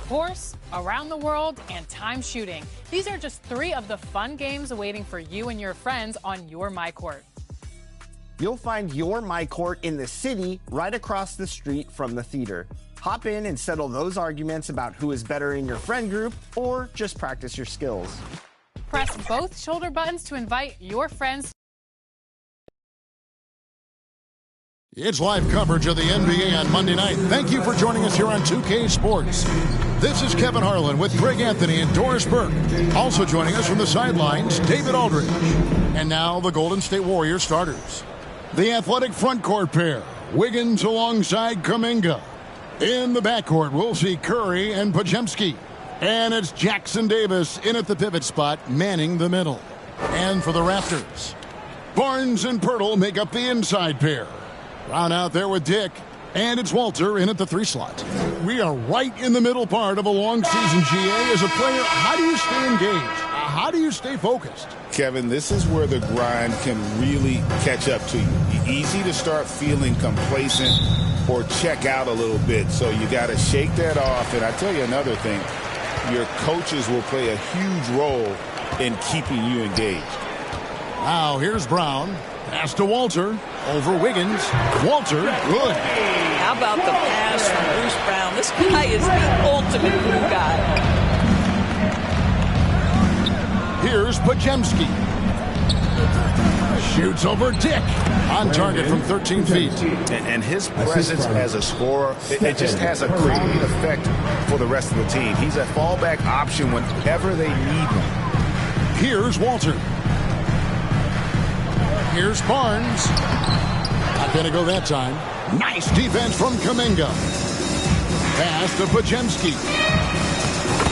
course, around the world, and time shooting. These are just 3 of the fun games awaiting for you and your friends on your MyCourt. You'll find your MyCourt in the city right across the street from the theater. Hop in and settle those arguments about who is better in your friend group, or just practice your skills. Press both shoulder buttons to invite your friends. It's live coverage of the NBA on Monday night. Thank you for joining us here on 2K Sports. This is Kevin Harlan with Greg Anthony and Doris Burke. Also joining us from the sidelines, David Aldridge. And now the Golden State Warriors starters. The athletic front court pair, Wiggins alongside Kuminga. In the backcourt, we'll see Curry and Podziemski. And it's Jackson Davis in at the pivot spot, manning the middle. And for the Raptors, Barnes and Pirtle make up the inside pair. Round out there with Dick. And it's Walter in at the 3 slot. We are right in the middle part of a long season, GA. As a player, how do you stay engaged? How do you stay focused? Kevin, this is where the grind can really catch up to you. Easy to start feeling complacent or check out a little bit. So you got to shake that off. And I tell you another thing, your coaches will play a huge role in keeping you engaged. Now here's Brown. Pass to Walter. Over Wiggins. Walter, good. How about the pass from Bruce Brown? This guy is the ultimate glue guy. Here's Podziemski. Shoots over Dick. On target from 13 feet. And his presence as a scorer, it just has a great effect for the rest of the team. He's a fallback option whenever they need him. Here's Walter. Here's Barnes. Not going to go that time. Nice defense from Kuminga. Pass to Podziemski.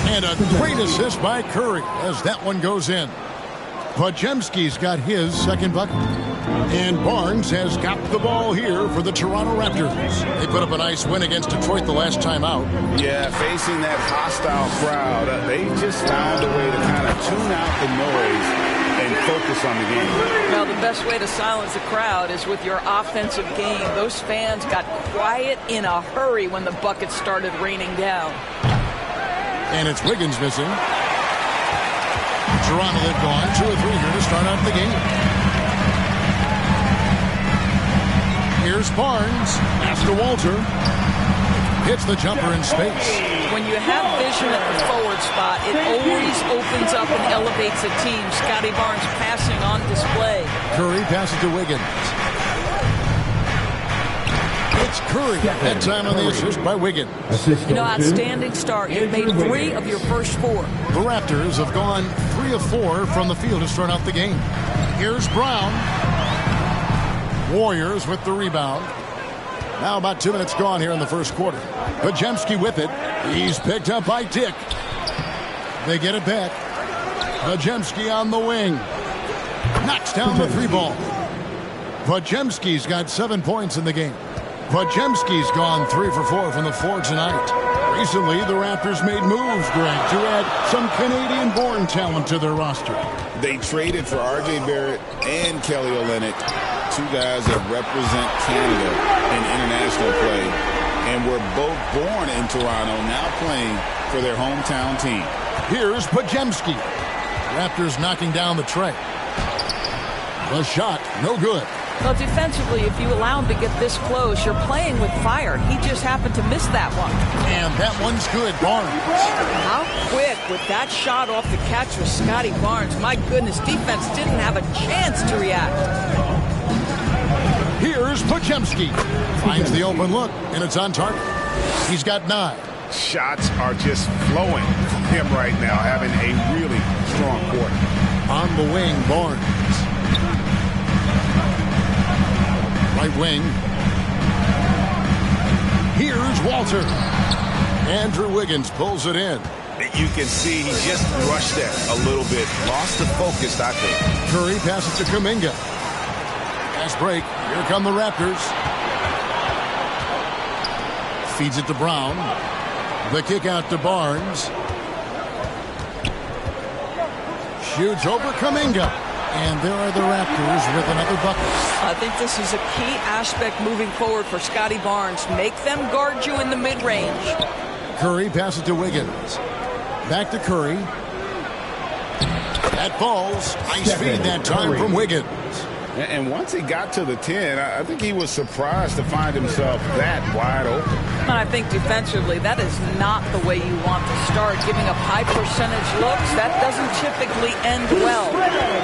And a great assist by Curry as that one goes in. Podziemski's got his second bucket. And Barnes has got the ball here for the Toronto Raptors. They put up a nice win against Detroit the last time out. Yeah, facing that hostile crowd, they just found a way to kind of tune out the noise and focus on the game. Well, the best way to silence the crowd is with your offensive game. Those fans got quiet in a hurry when the buckets started raining down. And it's Wiggins missing. Toronto, they've gone 2 or 3 here to start out the game. Here's Barnes. Pass to Walter. Hits the jumper in space. When you have vision at the forward spot, it always opens up and elevates a team. Scotty Barnes passing on display. Curry passes to Wiggins. It's Curry. That time on the assist by Wiggins. You know, outstanding start. You made 3 of your first 4. The Raptors have gone 3 of 4 from the field to start out the game. Here's Brown. Warriors with the rebound. Now about 2 minutes gone here in the first quarter. Podziemski with it. He's picked up by Dick. They get it back. Podziemski on the wing. Knocks down the 3 ball. Podziemski's got 7 points in the game. Podziemski's gone 3 for 4 from the floor tonight. Recently, the Raptors made moves, Greg, to add some Canadian-born talent to their roster. They traded for R.J. Barrett and Kelly Olynyk, 2 guys that represent Canada in international play, and were both born in Toronto, now playing for their hometown team. Here's Podziemski. Raptors knocking down the tray. The shot, no good. Well, defensively, if you allow him to get this close, you're playing with fire. He just happened to miss that one. And that one's good, Barnes. How quick with that shot off the catch with Scotty Barnes. My goodness, defense didn't have a chance to react. Here's Podziemski. Finds the open look, and it's on target. He's got 9. Shots are just flowing from him right now, having a really strong quarter. On the wing, Barnes. Right wing. Here's Walter. Andrew Wiggins pulls it in. You can see he just rushed that a little bit. Lost the focus, I think. Curry passes to Kuminga. Fast break. Here come the Raptors. Feeds it to Brown. The kick out to Barnes. Shoots over Kuminga. And there are the Raptors with another bucket. I think this is a key aspect moving forward for Scotty Barnes. Make them guard you in the mid-range. Curry passes to Wiggins. Back to Curry. That falls. Nice feed that time from Wiggins. And once he got to the 10, I think he was surprised to find himself that wide open. And I think defensively, that is not the way you want to start. Giving up high percentage looks, that doesn't typically end well.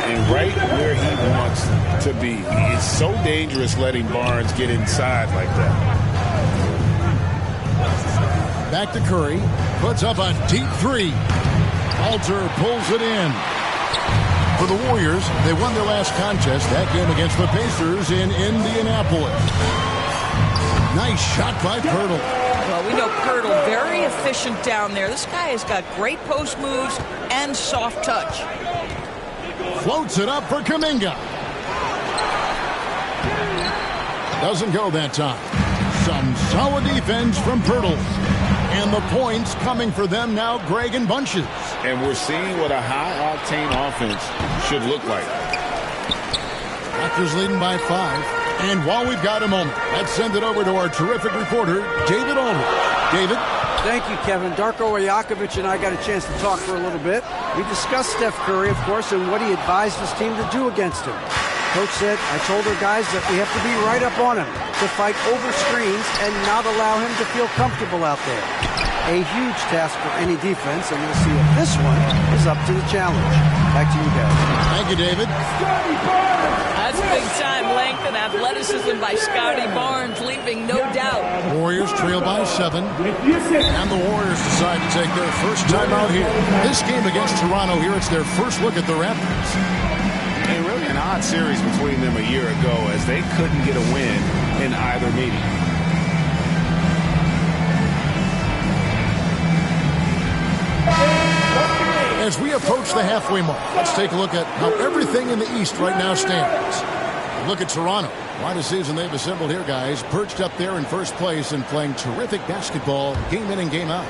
And right where he wants to be. It's so dangerous letting Barnes get inside like that. Back to Curry. Puts up a deep three. Alter pulls it in. For the Warriors, they won their last contest, that game against the Pacers in Indianapolis. Nice shot by Pirtle. Well, we know Pirtle, very efficient down there. This guy has got great post moves and soft touch. Floats it up for Kuminga. Doesn't go that time. Some solid defense from Pirtle. And the points coming for them now, Greg, in bunches. And we're seeing what a high-octane offense should look like. Raptors leading by 5. And while we've got a moment, let's send it over to our terrific reporter, David Aldridge. David? Thank you, Kevin. Darko Rajakovic and I got a chance to talk for a little bit. We discussed Steph Curry, of course, and what he advised his team to do against him. Coach said, I told our guys that we have to be right up on him, to fight over screens and not allow him to feel comfortable out there. A huge task for any defense, and we'll see if this one is up to the challenge. Back to you guys. Thank you, David. That's big-time length and athleticism by Scotty Barnes, leaving no doubt. Warriors trail by 7. And the Warriors decide to take their first time out here. This game against Toronto here, it's their first look at the Raptors. And really an odd series between them a year ago as they couldn't get a win in either meeting. As we approach the halfway mark, let's take a look at how everything in the East right now stands. Look at Toronto. What a season they've assembled here, guys. Perched up there in first place and playing terrific basketball game in and game out.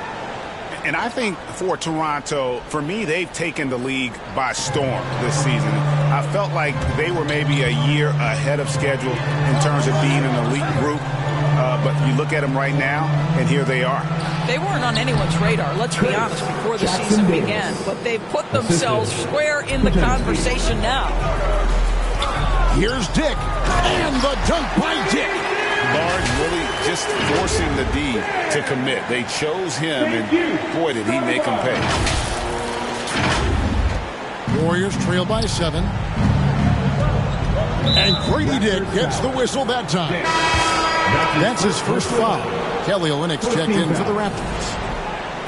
And I think for Toronto, for me, they've taken the league by storm this season. I felt like they were maybe a year ahead of schedule in terms of being an elite group. But you look at them right now, and here they are. They weren't on anyone's radar, let's be honest, before the season began. But they've put themselves square in the conversation now. Here's Dick, and the dunk by Dick. Barnes really just forcing the D to commit. They chose him, and boy, did he make them pay. Warriors trail by 7. And Grady Dick gets the whistle that time. That's his first foul. Kelly Olynyk's checked in for the Raptors.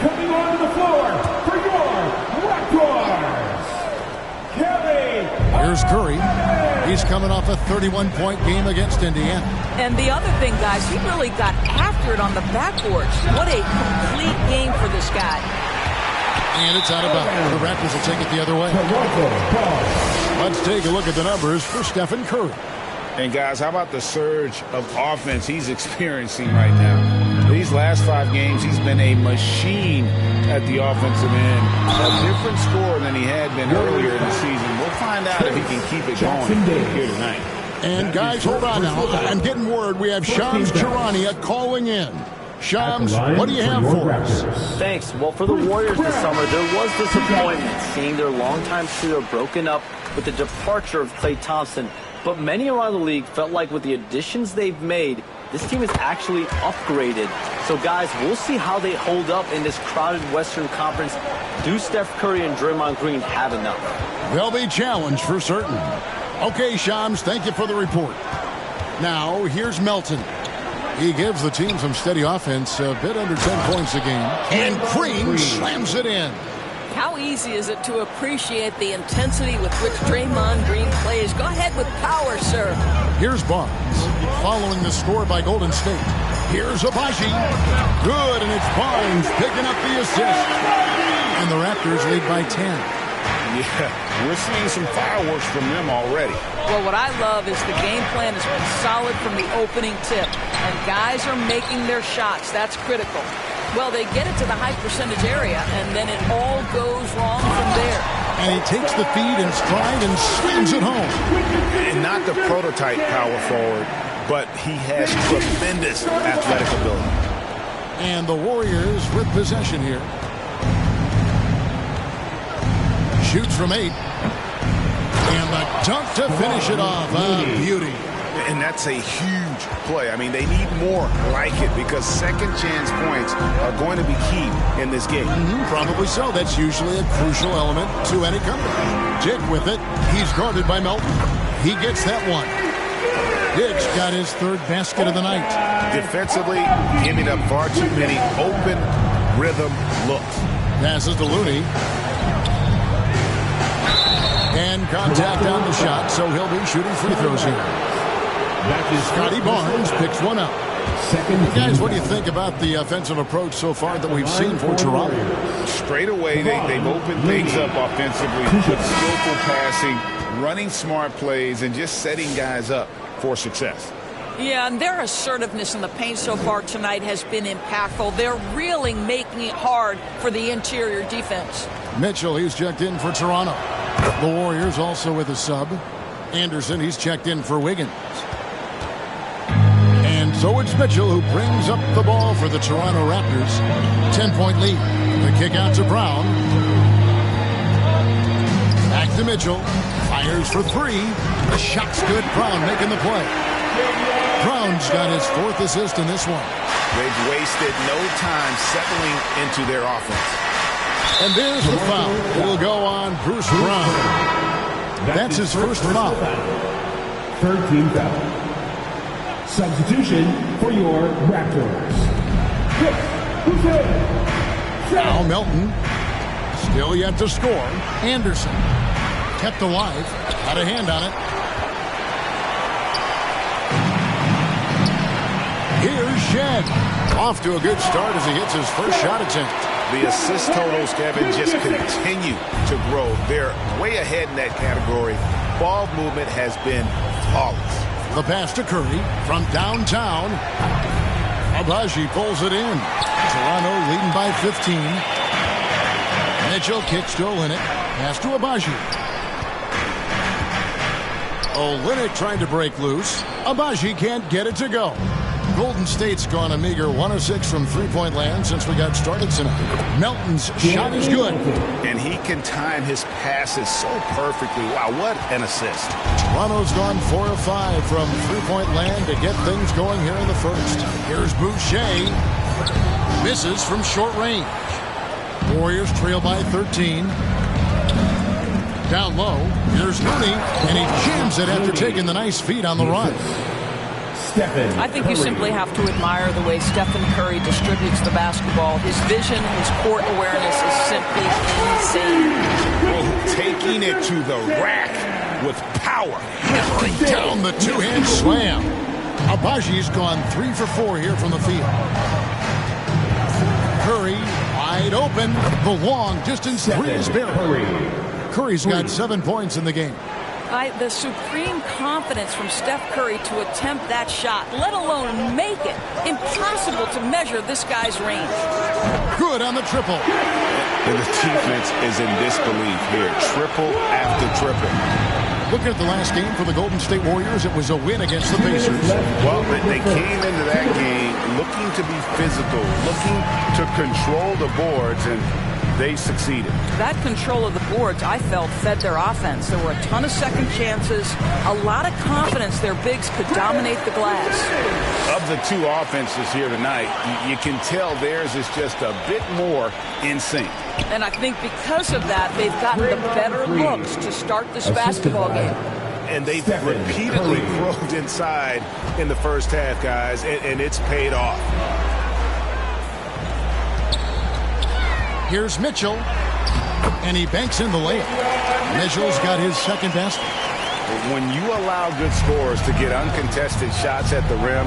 Coming onto the floor for your Raptors, Kelly. Here's Curry. He's coming off a 31-point game against Indiana. And the other thing, guys, he really got after it on the backboards. What a complete game for this guy. And it's out of bounds. The Raptors will take it the other way. Let's take a look at the numbers for Stephen Curry. And guys, how about the surge of offense he's experiencing right now? These last 5 games, he's been a machine at the offensive end. A different score than he had been earlier in the season. We'll find out if he can keep it going here tonight. And guys, hold on now. I'm getting word we have Shams Charania calling in. Shams, what do you have for us? Thanks. Well, for the Warriors this summer, there was disappointment seeing their longtime trio broken up with the departure of Klay Thompson. But many around the league felt like with the additions they've made, this team is actually upgraded. So, guys, we'll see how they hold up in this crowded Western Conference. Do Steph Curry and Draymond Green have enough? They'll be challenged for certain. Okay, Shams, thank you for the report. Now, here's Melton. He gives the team some steady offense, a bit under 10 points a game. And Green slams it in. How easy is it to appreciate the intensity with which Draymond Green plays? Go ahead with power, sir. Here's Barnes, following the score by Golden State. Here's Abaji. Good, and it's Barnes picking up the assist. And the Raptors lead by 10. Yeah, we're seeing some fireworks from them already. Well, what I love is the game plan has been solid from the opening tip. And guys are making their shots. That's critical. Well, they get it to the high percentage area, and then it all goes wrong from there. And he takes the feed in stride and swings it home. And not the prototype power forward, but he has tremendous athletic ability. And the Warriors with possession here. Shoots from 8. And the dunk to finish it off. Beauty. And that's a huge play. I mean, they need more like it because second chance points are going to be key in this game. Probably so. That's usually a crucial element to any comeback. Dick with it. He's guarded by Melton. He gets that one. Dick's got his third basket of the night. Defensively, giving up far too many open rhythm looks. Passes to Looney. And contact on the shot, so he'll be shooting free throws here. Scotty Barnes picks one up. Guys, what do you think about the offensive approach so far that we've seen for Toronto? Straight away, they've opened things up offensively with skillful passing, running smart plays, and just setting guys up for success. Yeah, and their assertiveness in the paint so far tonight has been impactful. They're really making it hard for the interior defense. Mitchell, he's checked in for Toronto. The Warriors also with a sub. Anderson, he's checked in for Wiggins. And so it's Mitchell who brings up the ball for the Toronto Raptors. 10-point lead. The kick out to Brown. Back to Mitchell. Fires for 3. The shot's good. Brown making the play. Brown's got his 4th assist in this one. They've wasted no time settling into their offense. And there's the foul. It'll go on Bruce Brown. That's his first foul. 13 foul. Substitution for your Raptors. Now Melton. Still yet to score. Anderson. Kept alive. Got a hand on it. Here's Shed. Off to a good start as he hits his first shot attempt. The assist totals, Kevin, just continue to grow. They're way ahead in that category. Ball movement has been flawless. The pass to Curry from downtown. Abaji pulls it in. Toronto leading by 15. Mitchell kicks to Olynyk. Pass to Abaji. Olynyk trying to break loose. Abaji can't get it to go. Golden State's gone a meager 1 of 6 from three-point land since we got started tonight. Melton's shot is good. And he can time his passes so perfectly. Wow, what an assist. Toronto's gone 4 of 5 from three-point land to get things going here in the first. Here's Boucher. Misses from short range. Warriors trail by 13. Down low. Here's Looney. And he jams it after taking the nice feed on the run. I think you simply have to admire the way Stephen Curry distributes the basketball. His vision, his court awareness is simply insane. Well, taking it to the rack with power. Hammering down the two-hand slam. Abaji's gone 3 for 4 here from the field. Curry wide open. The long distance 3 is buried. Curry's got 7 points in the game. The supreme confidence from Steph Curry to attempt that shot, let alone make it. Impossible to measure this guy's range. Good on the triple. And the defense is in disbelief here. Triple after triple. Looking at the last game for the Golden State Warriors, it was a win against the Pacers. Well, they came into that game looking to be physical, looking to control the boards, and they succeeded. That control of the boards, I felt, fed their offense. There were a ton of second chances, a lot of confidence their bigs could dominate the glass. Of the 2 offenses here tonight, you can tell theirs is just a bit more in sync. And I think because of that, they've gotten the better looks to start this basketball game. And they've repeatedly probed inside in the first half, guys, and it's paid off. Here's Mitchell, and he banks in the layup. Mitchell's got his second basket. When you allow good scorers to get uncontested shots at the rim,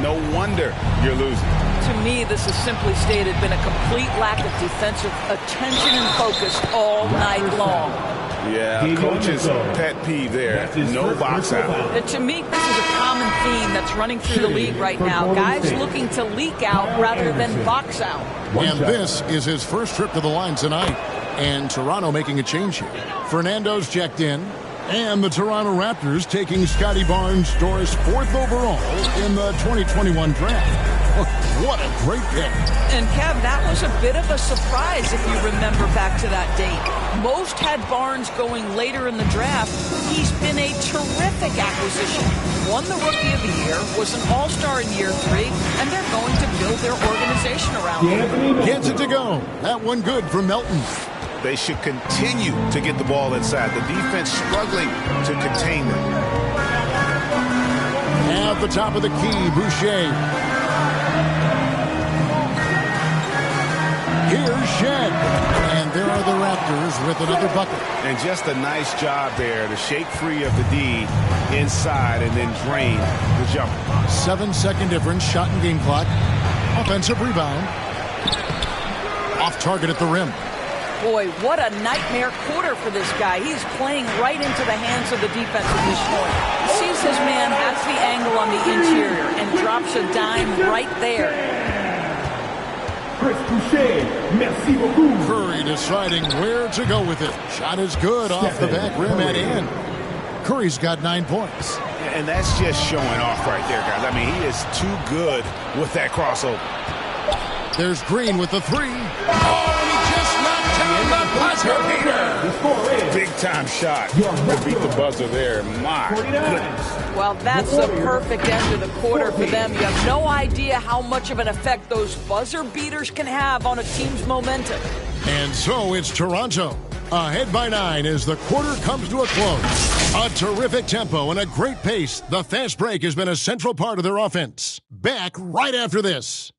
no wonder you're losing. To me, this has simply stated been a complete lack of defensive attention and focus all night long. Yeah, coach's pet peeve there. No box out. To me, this is a common theme that's running through the league right now. Guys looking to leak out rather than box out. And this is his first trip to the line tonight. And Toronto making a change here. Fernando's checked in. And the Toronto Raptors taking Scotty Barnes, Doris 4th overall in the 2021 draft. What a great pick. And Kev, that was a bit of a surprise if you remember back to that date. Most had Barnes going later in the draft. He's been a terrific acquisition. Won the Rookie of the Year, was an All-Star in year 3, and they're going to build their organization around him. Gets it to go. That one good from Melton. They should continue to get the ball inside. The defense struggling to contain them. At the top of the key, Boucher. Here's Shed. And there are the Raptors with another bucket. And just a nice job there to shake free of the D inside and then drain the jumper. 7-second difference, shot and game clock. Offensive rebound. Off target at the rim. Boy, what a nightmare quarter for this guy. He's playing right into the hands of the defense at this point. He sees his man, has the angle on the interior, and drops a dime right there. Curry deciding where to go with it. Shot is good off the back rim and in. Curry's got 9 points. And that's just showing off right there, guys. I mean, he is too good with that crossover. There's Green with the 3. Oh, he just knocked down the buzzer beater. Big time shot to beat the buzzer there. My goodness. Well, that's the perfect end of the quarter for them. You have no idea how much of an effect those buzzer beaters can have on a team's momentum. And so it's Toronto. Ahead by 9 as the quarter comes to a close. A terrific tempo and a great pace. The fast break has been a central part of their offense. Back right after this.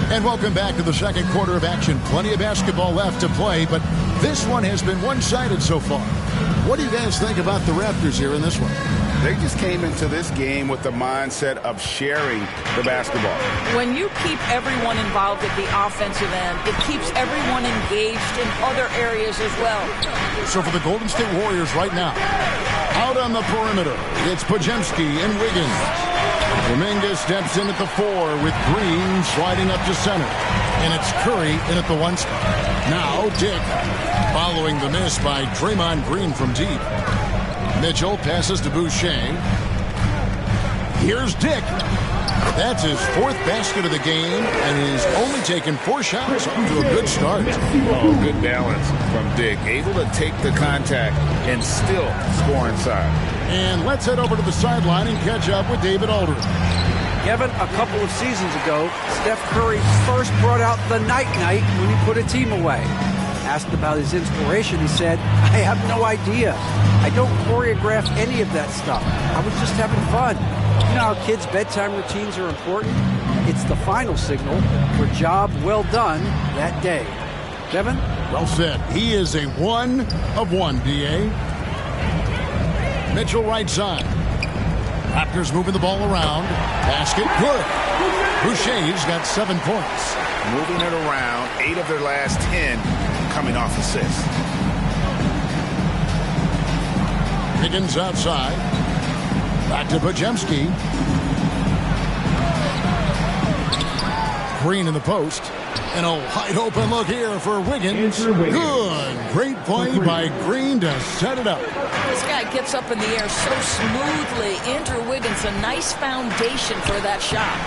And welcome back to the second quarter of action. Plenty of basketball left to play, but this one has been one-sided so far. What do you guys think about the Raptors here in this one? They just came into this game with the mindset of sharing the basketball. When you keep everyone involved at the offensive end, it keeps everyone engaged in other areas as well. So for the Golden State Warriors right now, out on the perimeter, it's Podziemski and Wiggins. Kuminga steps in at the 4 with Green sliding up to center. And it's Curry in at the 1 spot. Now Dick following the miss by Draymond Green from deep. Mitchell passes to Boucher. Here's Dick. That's his 4th basket of the game, and he's only taken 4 shots. Off to a good start. Oh, good balance from Dick. Able to take the contact and still score inside. And let's head over to the sideline and catch up with David Aldridge. Kevin, a couple of seasons ago, Steph Curry first brought out the night-night when he put a team away. Asked about his inspiration, he said, I have no idea. I don't choreograph any of that stuff. I was just having fun. You know how kids' bedtime routines are important? It's the final signal for job well done that day. Kevin? Well said. He is a 1 of 1, D.A. Mitchell right side. Raptors moving the ball around. Basket good. Boucher's got 7 points. Moving it around. 8 of their last 10 coming off assists. Higgins outside. Back to Podziemski. Green in the post. And a wide open look here for Wiggins. Good. Great play by Green to set it up. This guy gets up in the air so smoothly. Andrew Wiggins, a nice foundation for that shot.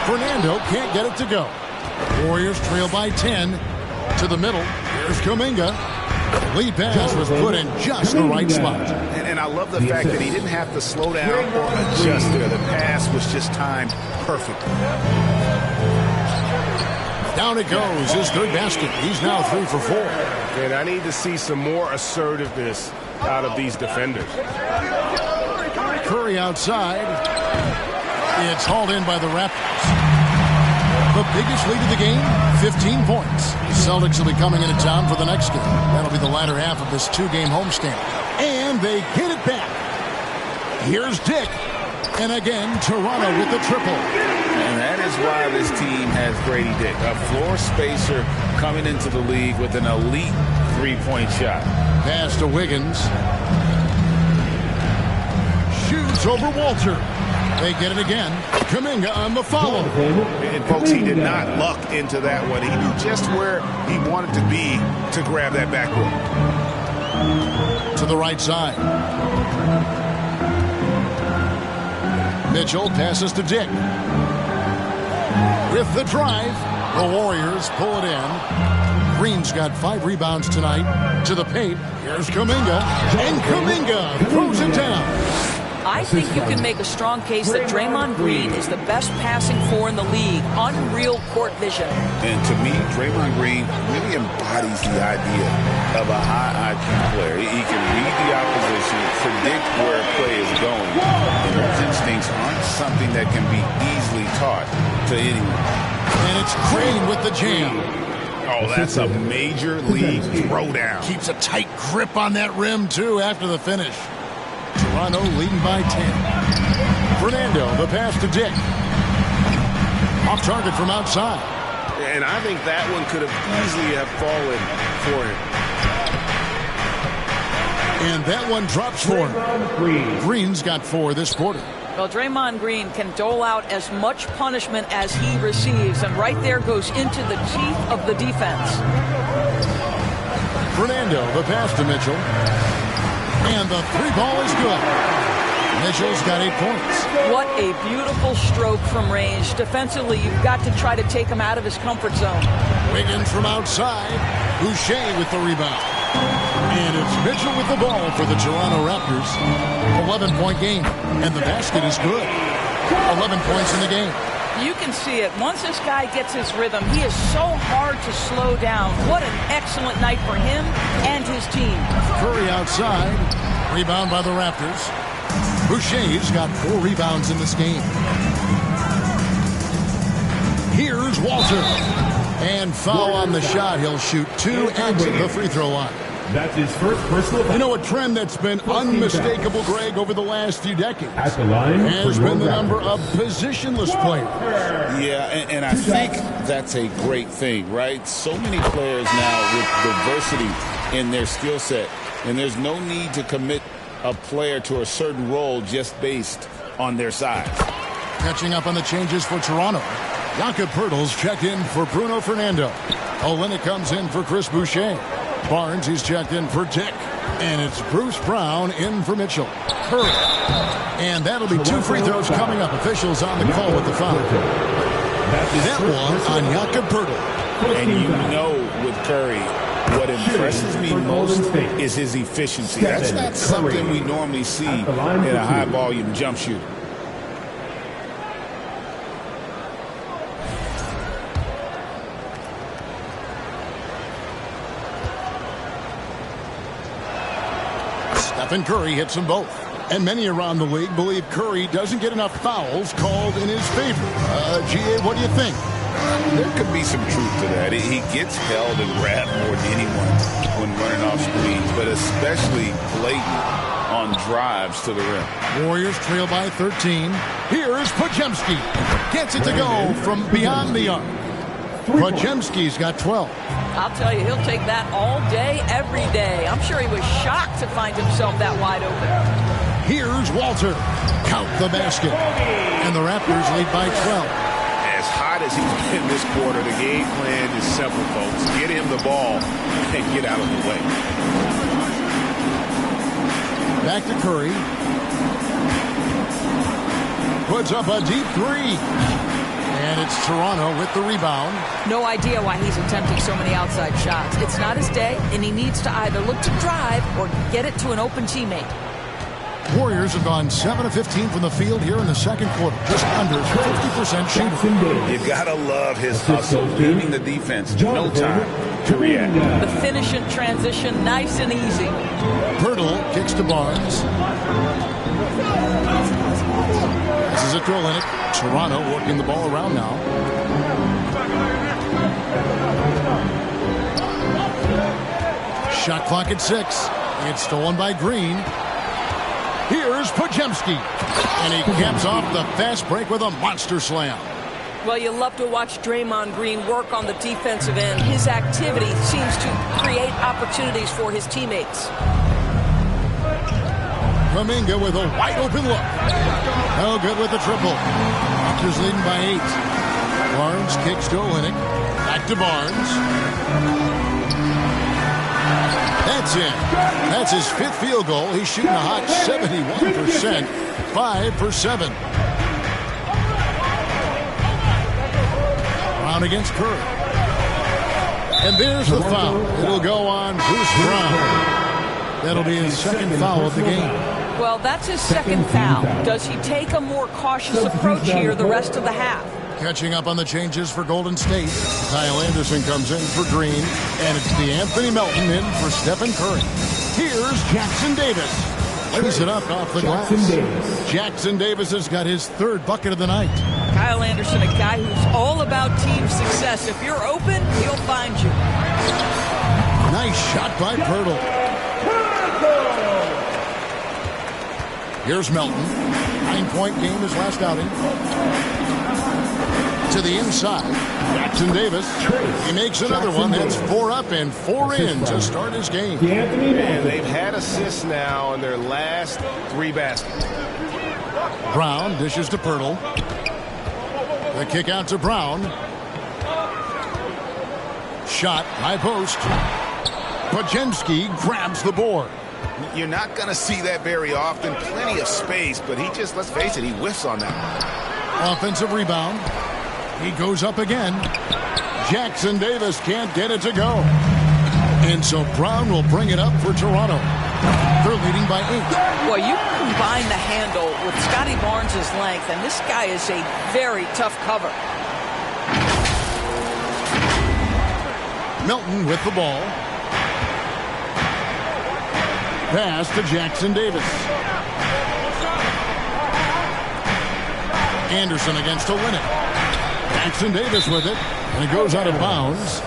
Fernando can't get it to go. Warriors trail by 10. To the middle. Here's Kuminga. Lead pass was put in just the right spot. And I love the fact that he didn't have to slow down or adjust there. The pass was just timed perfectly. Down it goes. His 3rd basket. He's now 3 for 4. And I need to see some more assertiveness out of these defenders. Curry outside. It's hauled in by the Raptors. The biggest lead of the game, 15 points. The Celtics will be coming into town for the next game. That'll be the latter half of this 2-game homestand. And they get it back. Here's Dick. And again, Toronto with the triple. And that is why this team has Grady Dick, a floor spacer coming into the league with an elite 3-point shot. Pass to Wiggins. Shoots over Walter. They get it again. Kuminga on the follow. And, folks, he did not luck into that one. He knew just where he wanted to be to grab that backboard. To the right side. Mitchell passes to Dick. With the drive, the Warriors pull it in. Green's got 5 rebounds tonight. To the paint. Here's Kuminga. And Kuminga throws it down. I think you can make a strong case that Draymond Green is the best passing four in the league. Unreal court vision. And to me, Draymond Green really embodies the idea of a high IQ player. He can read the opposition, predict where a play is going. And those instincts aren't something that can be easily taught to anyone. And it's Green with the jam. Oh, that's a major league throwdown. Keeps a tight grip on that rim, too, after the finish. Toronto leading by 10. Fernando, the pass to Dick. Off target from outside. And I think that one could have easily have fallen for him. And that one drops for him. Green's got 4 this quarter. Well, Draymond Green can dole out as much punishment as he receives, and right there goes into the teeth of the defense. Fernando, the pass to Mitchell. And the 3-ball is good. Mitchell's got 8 points. What a beautiful stroke from range. Defensively, you've got to try to take him out of his comfort zone. Wiggins from outside. Boucher with the rebound. And it's Mitchell with the ball for the Toronto Raptors. 11-point game. And the basket is good. 11 points in the game. You can see it. Once this guy gets his rhythm, he is so hard to slow down. What an excellent night for him and his team. Curry outside. Rebound by the Raptors. Boucher's got 4 rebounds in this game. Here's Walter. And foul on the shot. He'll shoot 2 at the free throw line. That's his first personal foul. You know, a trend that's been unmistakable, Greg, over the last few decades At the line has for been the your number Raptors. of positionless players. Yeah, and I think that's a great thing, right? So many players now with diversity in their skill set, and there's no need to commit a player to a certain role just based on their size. Catching up on the changes for Toronto. Jakob Poeltl's checked in for Bruno Fernando. Olynyk comes in for Chris Boucher. Barnes, he's checked in for Dick. And it's Bruce Brown in for Mitchell. Curry. And that'll be 2 free throws coming up. Officials on the call with the foul. That one on Jakob Poeltl. And you know with Curry, what impresses me most is his efficiency. That's not something we normally see in a high-volume jump shooter. Stephen Curry hits them both. And many around the league believe Curry doesn't get enough fouls called in his favor. G.A., what do you think? There could be some truth to that. He gets held and grabbed more than anyone when running off screens, but especially blatant on drives to the rim. Warriors trail by 13. Here's Podziemski. Gets it to go from beyond the arc. Podziemski's got 12. I'll tell you, he'll take that all day, every day. I'm sure he was shocked to find himself that wide open. Here's Walter. Count the basket. And the Raptors lead by 12. As hot as he's been this quarter, the game plan is simple, folks. Get him the ball and get out of the way. Back to Curry. Puts up a deep 3. And it's Toronto with the rebound. No idea why he's attempting so many outside shots. It's not his day, and he needs to either look to drive or get it to an open teammate. Warriors have gone 7 of 15 from the field here in the second quarter. Just under 50% shooting. You gotta love his hustle, leaving the defense no time to react. The finish in transition, nice and easy. Poeltl kicks to Barnes. This is a drill in it. Toronto working the ball around now. Shot clock at 6. It's stolen by Green. Here's Podziemski. And he caps off the fast break with a monster slam. Well, you love to watch Draymond Green work on the defensive end. His activity seems to create opportunities for his teammates. Kuminga with a wide open look. No good with the triple. Raptors leading by 8. Barnes kicks to Olynyk. Back to Barnes. That's in. That's his 5th field goal. He's shooting a hot 71%. 5 for 7. Brown against Curry. And there's the foul. It'll go on Bruce Brown. That'll be his 2nd foul of the game. Well, that's his 2nd foul. Does he take a more cautious approach here the rest of the half? Catching up on the changes for Golden State. Kyle Anderson comes in for Green, and it's Anthony Melton in for Stephen Curry. Here's Jackson Davis. Lays it up off the glass. Jackson Davis has got his 3rd bucket of the night. Kyle Anderson, a guy who's all about team success. If you're open, he'll find you. Nice shot by Pirtle. Here's Melton. 9-point game his last outing. To the inside. Jackson Davis. He makes another one. That's 4 up and 4 in to start his game. And they've had assists now in their last 3 baskets. Brown dishes to Pirtle. The kick out to Brown. Shot, high post. Podziemski grabs the board. You're not going to see that very often. Plenty of space, but he just, let's face it, he whiffs on that. Offensive rebound. He goes up again. Jackson Davis can't get it to go. And so Brown will bring it up for Toronto. They're leading by 8. Well, you combine the handle with Scotty Barnes' length, and this guy is a very tough cover. Melton with the ball. Pass to Jackson Davis. Anderson against Olynyk. Jackson Davis with it, and it goes out of bounds.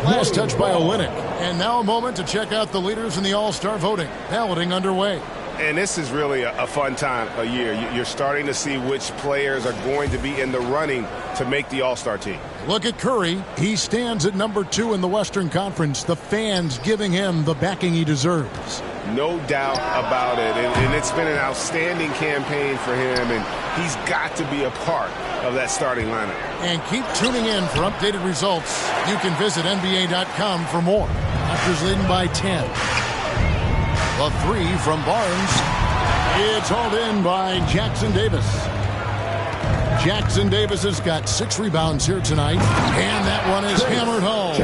Last touch by Olynyk. And now a moment to check out the leaders in the All-Star voting. Balloting underway. And this is really a fun time of year. You're starting to see which players are going to be in the running to make the All-Star team. Look at Curry. He stands at number 2 in the Western Conference. The fans giving him the backing he deserves. No doubt about it. And it's been an outstanding campaign for him, and he's got to be a part of that starting lineup. And keep tuning in for updated results. You can visit NBA.com for more. Raptors leading by 10. The 3 from Barnes. It's hauled in by Jackson Davis. Jackson Davis has got 6 rebounds here tonight, and that one is hammered home.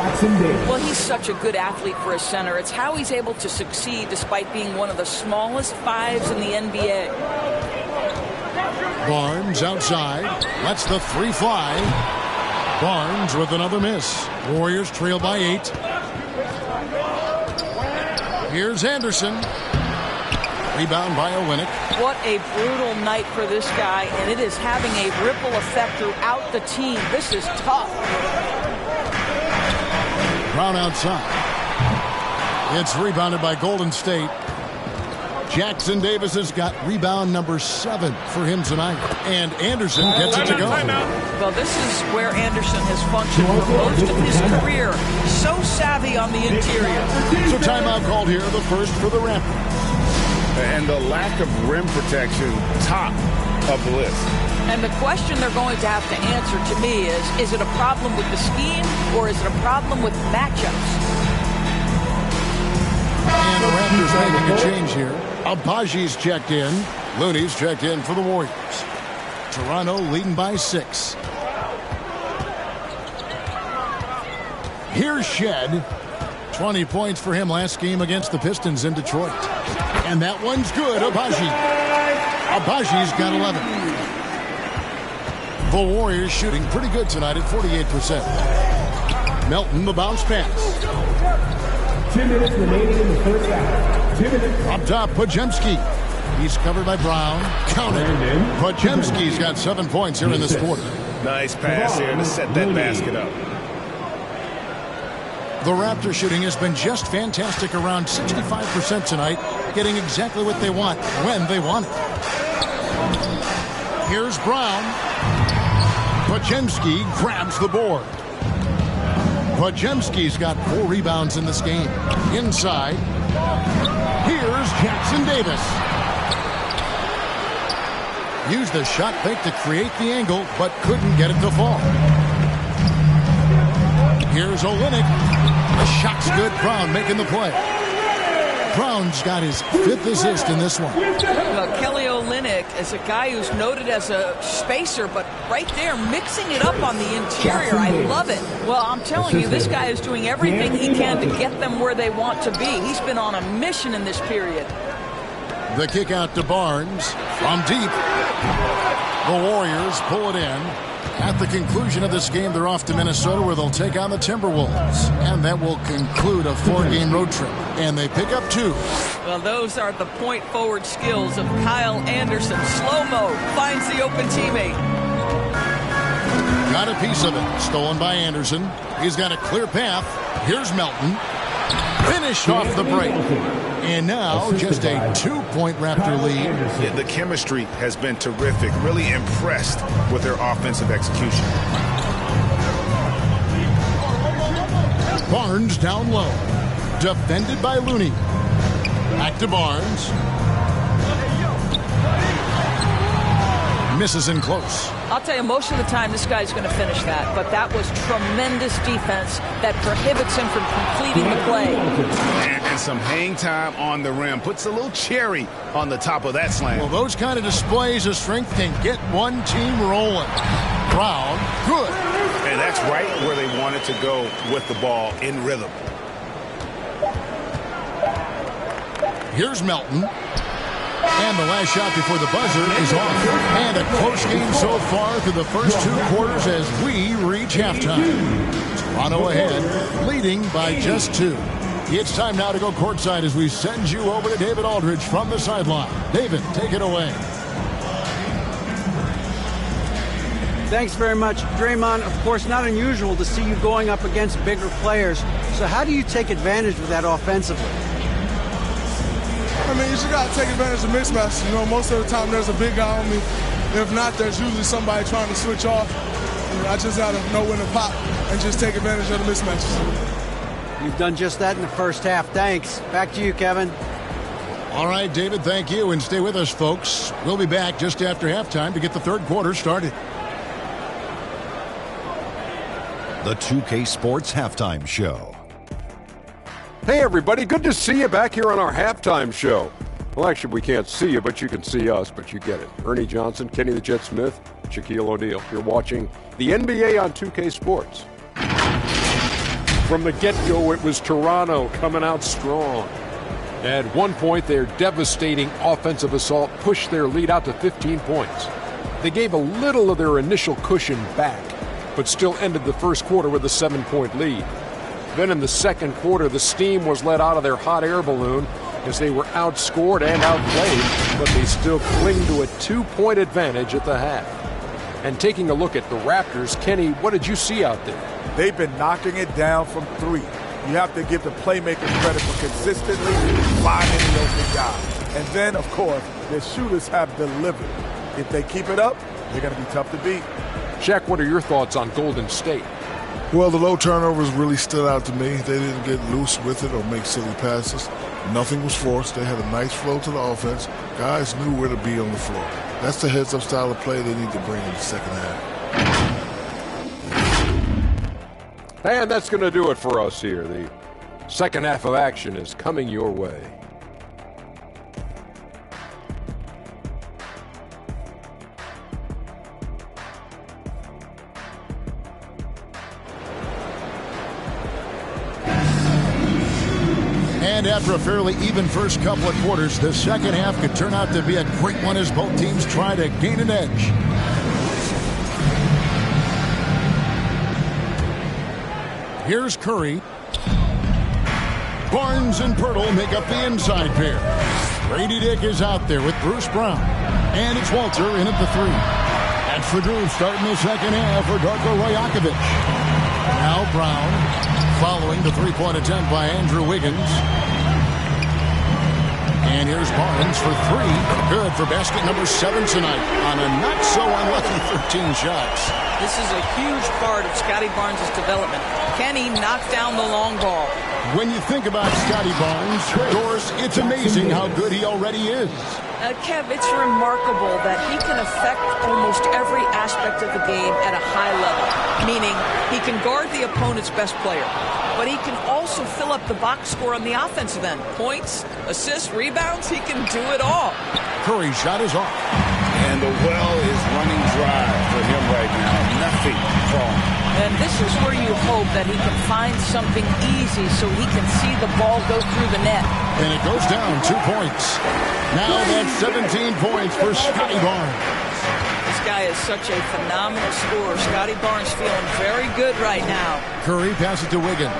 Well, he's such a good athlete for a center. It's how he's able to succeed despite being one of the smallest 5s in the NBA. Barnes outside. Lets the 3 fly. Barnes with another miss. Warriors trail by 8. Here's Anderson. Rebound by Olynyk. What a brutal night for this guy, and it is having a ripple effect throughout the team. This is tough. Brown outside. It's rebounded by Golden State. Jackson Davis has got rebound number 7 for him tonight. And Anderson gets it to go. Well, this is where Anderson has functioned for most of his career. So savvy on the interior. So timeout called here, the first for the Raptors. And the lack of rim protection, top of the list. And the question they're going to have to answer to me is it a problem with the scheme or is it a problem with matchups? And the Raptors making a change here. Abaji's checked in. Looney's checked in for the Warriors. Toronto leading by 6. Here's Shed. 20 points for him last game against the Pistons in Detroit. And that one's good, Abaji. Abaji's got 11. The Warriors shooting pretty good tonight at 48%. Melton, the bounce pass. 2 minutes remaining in the first half. 2 minutes. Up top, Podziemski. He's covered by Brown. Counted. Podziemski's got 7 points here in this quarter. Nice pass here to set that basket up. The Raptor shooting has been just fantastic, around 65% tonight, getting exactly what they want when they want it. Here's Brown. Podziemski grabs the board. Podziemski's got 4 rebounds in this game. Inside. Here's Jackson Davis. Used the shot fake to create the angle, but couldn't get it to fall. Here's Olynyk. The shot's good. Brown making the play. Brown's got his 5th assist in this one. Well, Kelly Olynyk is a guy who's noted as a spacer, but right there, mixing it up on the interior. I love it. Well, I'm telling you, this guy is doing everything he can to get them where they want to be. He's been on a mission in this period. The kick out to Barnes from deep. The Warriors pull it in. At the conclusion of this game, they're off to Minnesota where they'll take on the Timberwolves. And that will conclude a 4-game road trip. And they pick up 2. Well, those are the point forward skills of Kyle Anderson. Slow-mo finds the open teammate. Got a piece of it. Stolen by Anderson. He's got a clear path. Here's Melton. Finish off the break. And now just a 2-point Raptor lead. Yeah, the chemistry has been terrific. Really impressed with their offensive execution. Barnes down low. Defended by Looney. Back to Barnes. Misses in close. I'll tell you, most of the time this guy's going to finish that, but that was tremendous defense that prohibits him from completing the play. And some hang time on the rim. Puts a little cherry on the top of that slam. Well, those kind of displays of strength can get one team rolling. Brown, good. And that's right where they wanted to go with the ball, in rhythm. Here's Melton. And the last shot before the buzzer is off. And a close game so far through the first 2 quarters as we reach halftime. Toronto ahead, leading by just 2. It's time now to go courtside as we send you over to David Aldridge from the sideline. David, take it away. Thanks very much, Draymond. Of course, not unusual to see you going up against bigger players. So how do you take advantage of that offensively? I mean, you just got to take advantage of mismatches. You know, most of the time there's a big guy on me. If not, there's usually somebody trying to switch off. And I just got to know when to pop and just take advantage of the mismatches. You've done just that in the first half. Thanks. Back to you, Kevin. All right, David, thank you. And stay with us, folks. We'll be back just after halftime to get the 3rd quarter started. The 2K Sports Halftime Show. Hey, everybody. Good to see you back here on our halftime show. Well, actually, we can't see you, but you can see us, but you get it. Ernie Johnson, Kenny the Jet Smith, Shaquille O'Neal. You're watching the NBA on 2K Sports. From the get-go, it was Toronto coming out strong. At one point, their devastating offensive assault pushed their lead out to 15 points. They gave a little of their initial cushion back, but still ended the first quarter with a 7-point lead. Then in the second quarter, the steam was let out of their hot air balloon as they were outscored and outplayed, but they still cling to a 2-point advantage at the half. And taking a look at the Raptors, Kenny, what did you see out there? They've been knocking it down from 3. You have to give the playmakers credit for consistently finding the open guy. And then, of course, their shooters have delivered. If they keep it up, they're going to be tough to beat. Shaq, what are your thoughts on Golden State? Well, the low turnovers really stood out to me. They didn't get loose with it or make silly passes. Nothing was forced. They had a nice flow to the offense. Guys knew where to be on the floor. That's the heads-up style of play they need to bring in the second half. And that's going to do it for us here. The second half of action is coming your way. And after a fairly even first couple of quarters, the second half could turn out to be a great one as both teams try to gain an edge. Here's Curry. Barnes and Pirtle make up the inside pair. Grady Dick is out there with Bruce Brown. And it's Walter in at the 3. That's the groove starting the second half for Darko Rajakovic. Now Brown following the 3-point attempt by Andrew Wiggins. And here's Barnes for three. Good for basket number 7 tonight on a not-so-unlucky 13 shots. This is a huge part of Scotty Barnes' development. Can he knock down the long ball? When you think about Scotty Barnes, Doris, it's amazing how good he already is. Kev, it's remarkable that he can affect almost every aspect of the game at a high level, meaning he can guard the opponent's best player, but he can also fill up the box score on the offensive end. Points, assists, rebounds, he can do it all. Curry's shot is off. And the well is running dry for him right now. Nothing falling. And this is where you hope that he can find something easy so he can see the ball go through the net. And it goes down 2 points. Now that's 17 points for Scotty Barnes. This guy is such a phenomenal scorer. Scotty Barnes feeling very good right now. Curry passes to Wiggins.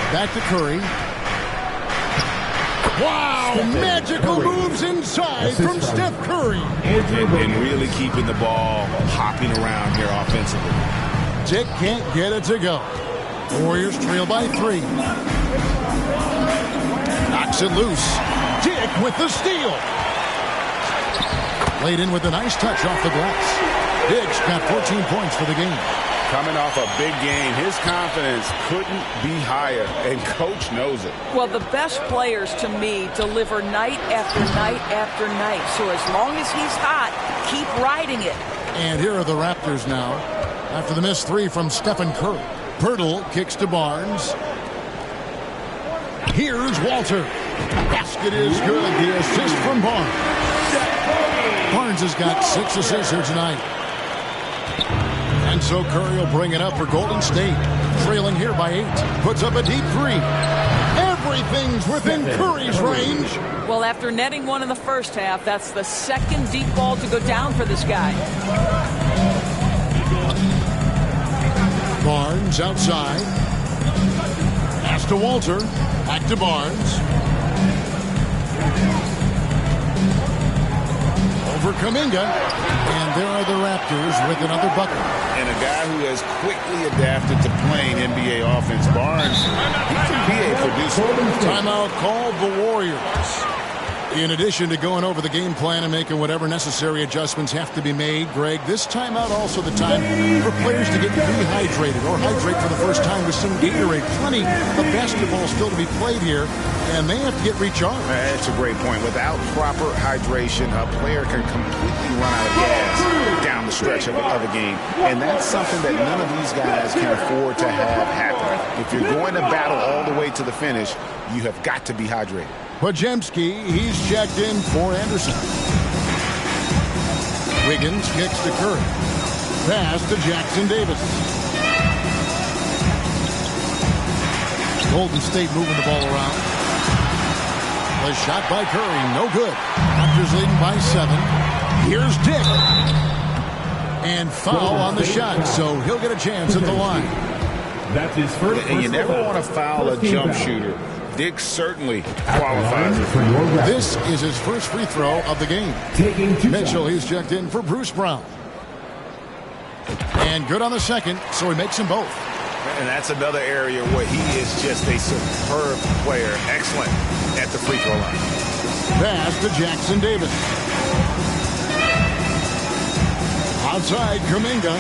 Back to Curry. Wow, magical moves inside from Steph Curry. And really keeping the ball hopping around here offensively. Dick can't get it to go. The Warriors trail by 3. Knocks it loose. Dick with the steal. Laid in with a nice touch off the glass. Dick's got 14 points for the game. Coming off a big game, his confidence couldn't be higher, and Coach knows it. Well, the best players, to me, deliver night after night after night. So as long as he's hot, keep riding it. And here are the Raptors now. After the missed 3 from Stephen Curry. Pirtle kicks to Barnes. Here's Walter. Basket is good. The assist from Barnes. Barnes has got 6 assists here tonight. And so Curry will bring it up for Golden State. Trailing here by 8. Puts up a deep 3. Everything's within Curry's range. Well, after netting 1 in the first half, that's the second deep ball to go down for this guy. Barnes outside. Pass to Walter. Back to Barnes. Over Kuminga. And there are the Raptors with another bucket. And a guy who has quickly adapted to playing NBA offense, Barnes, he can be a producer. Timeout called the Warriors. In addition to going over the game plan and making whatever necessary adjustments have to be made, Greg, this timeout also the time for players to get rehydrated or hydrate for the first time with some Gatorade. Plenty of basketball still to be played here, and they have to get recharged. That's a great point. Without proper hydration, a player can completely run out of gas down the stretch of a game. And that's something that none of these guys can afford to have happen. If you're going to battle all the way to the finish, you have got to be hydrated. Podziemski, he's checked in for Anderson. Wiggins kicks to Curry. Pass to Jackson Davis. Golden State moving the ball around. The shot by Curry, no good. Raptors leading by 7. Here's Dick. And foul on the shot, so he'll get a chance at the line. That's his first. And you never want to foul a jump shooter. Dick certainly qualifies. This is his first free throw of the game. Mitchell, he's checked in for Bruce Brown. And good on the second, so he makes them both. And that's another area where he is just a superb player. Excellent at the free throw line. Pass to Jackson Davis. Outside, Kuminga.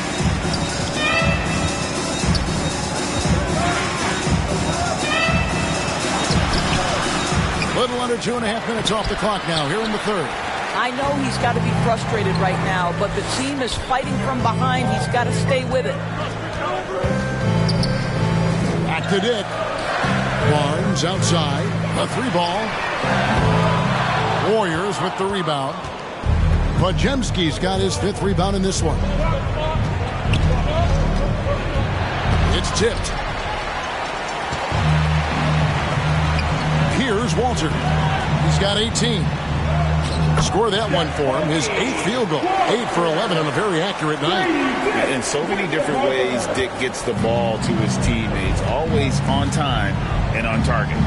Little under 2.5 minutes off the clock now, here in the third. I know he's got to be frustrated right now, but the team is fighting from behind. He's got to stay with it. Back to Dick. Barnes outside. A 3-ball. Warriors with the rebound. Podziemski's got his 5th rebound in this one. It's tipped. Here's Walter. He's got 18. Score that one for him. His 8th field goal. 8 for 11 on a very accurate night. In so many different ways, Dick gets the ball to his teammates. Always on time and on target.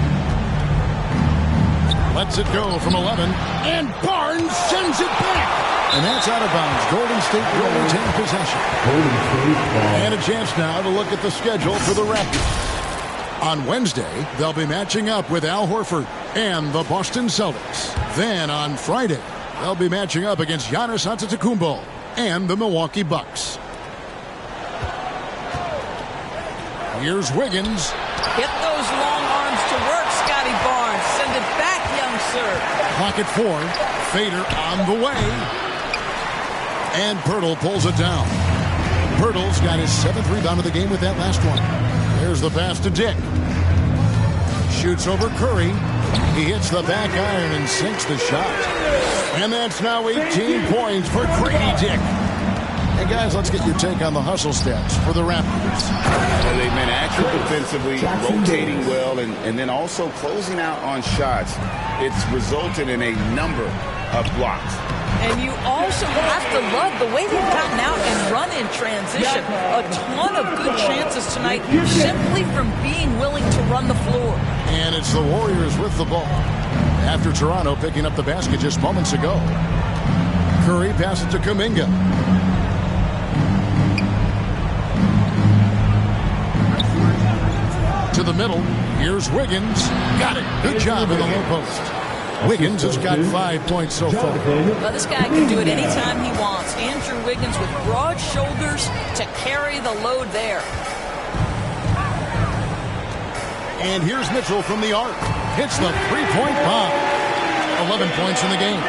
Lets it go from 11. And Barnes sends it back. And that's out of bounds. Golden State will retain possession. And a chance now to look at the schedule for the Raptors. On Wednesday, they'll be matching up with Al Horford and the Boston Celtics. Then on Friday, they'll be matching up against Giannis Antetokounmpo and the Milwaukee Bucks. Here's Wiggins. Get those long arms to work, Scotty Barnes. Send it back, young sir. Clock at 4. Fader on the way. And Pirtle pulls it down. Pirtle's got his 7th rebound of the game with that last one. There's the pass to Dick. Shoots over Curry. He hits the back iron and sinks the shot. And that's now 18 points for Grady Dick. Hey, guys, let's get your take on the hustle stats for the Raptors. They've been active defensively, rotating well, and then also closing out on shots. It's resulted in a number of blocks. And you also have to love the way they've gotten out and run in transition. A ton of good chances tonight simply from being willing to run the floor. And it's the Warriors with the ball. After Toronto picking up the basket just moments ago. Curry passes to Kuminga. To the middle. Here's Wiggins. Got it. Good job in the low post. Wiggins has got 5 points so far. Well, this guy can do it anytime he wants. Andrew Wiggins with broad shoulders to carry the load there. And here's Mitchell from the arc. Hits the three-point bomb. 11 points in the game.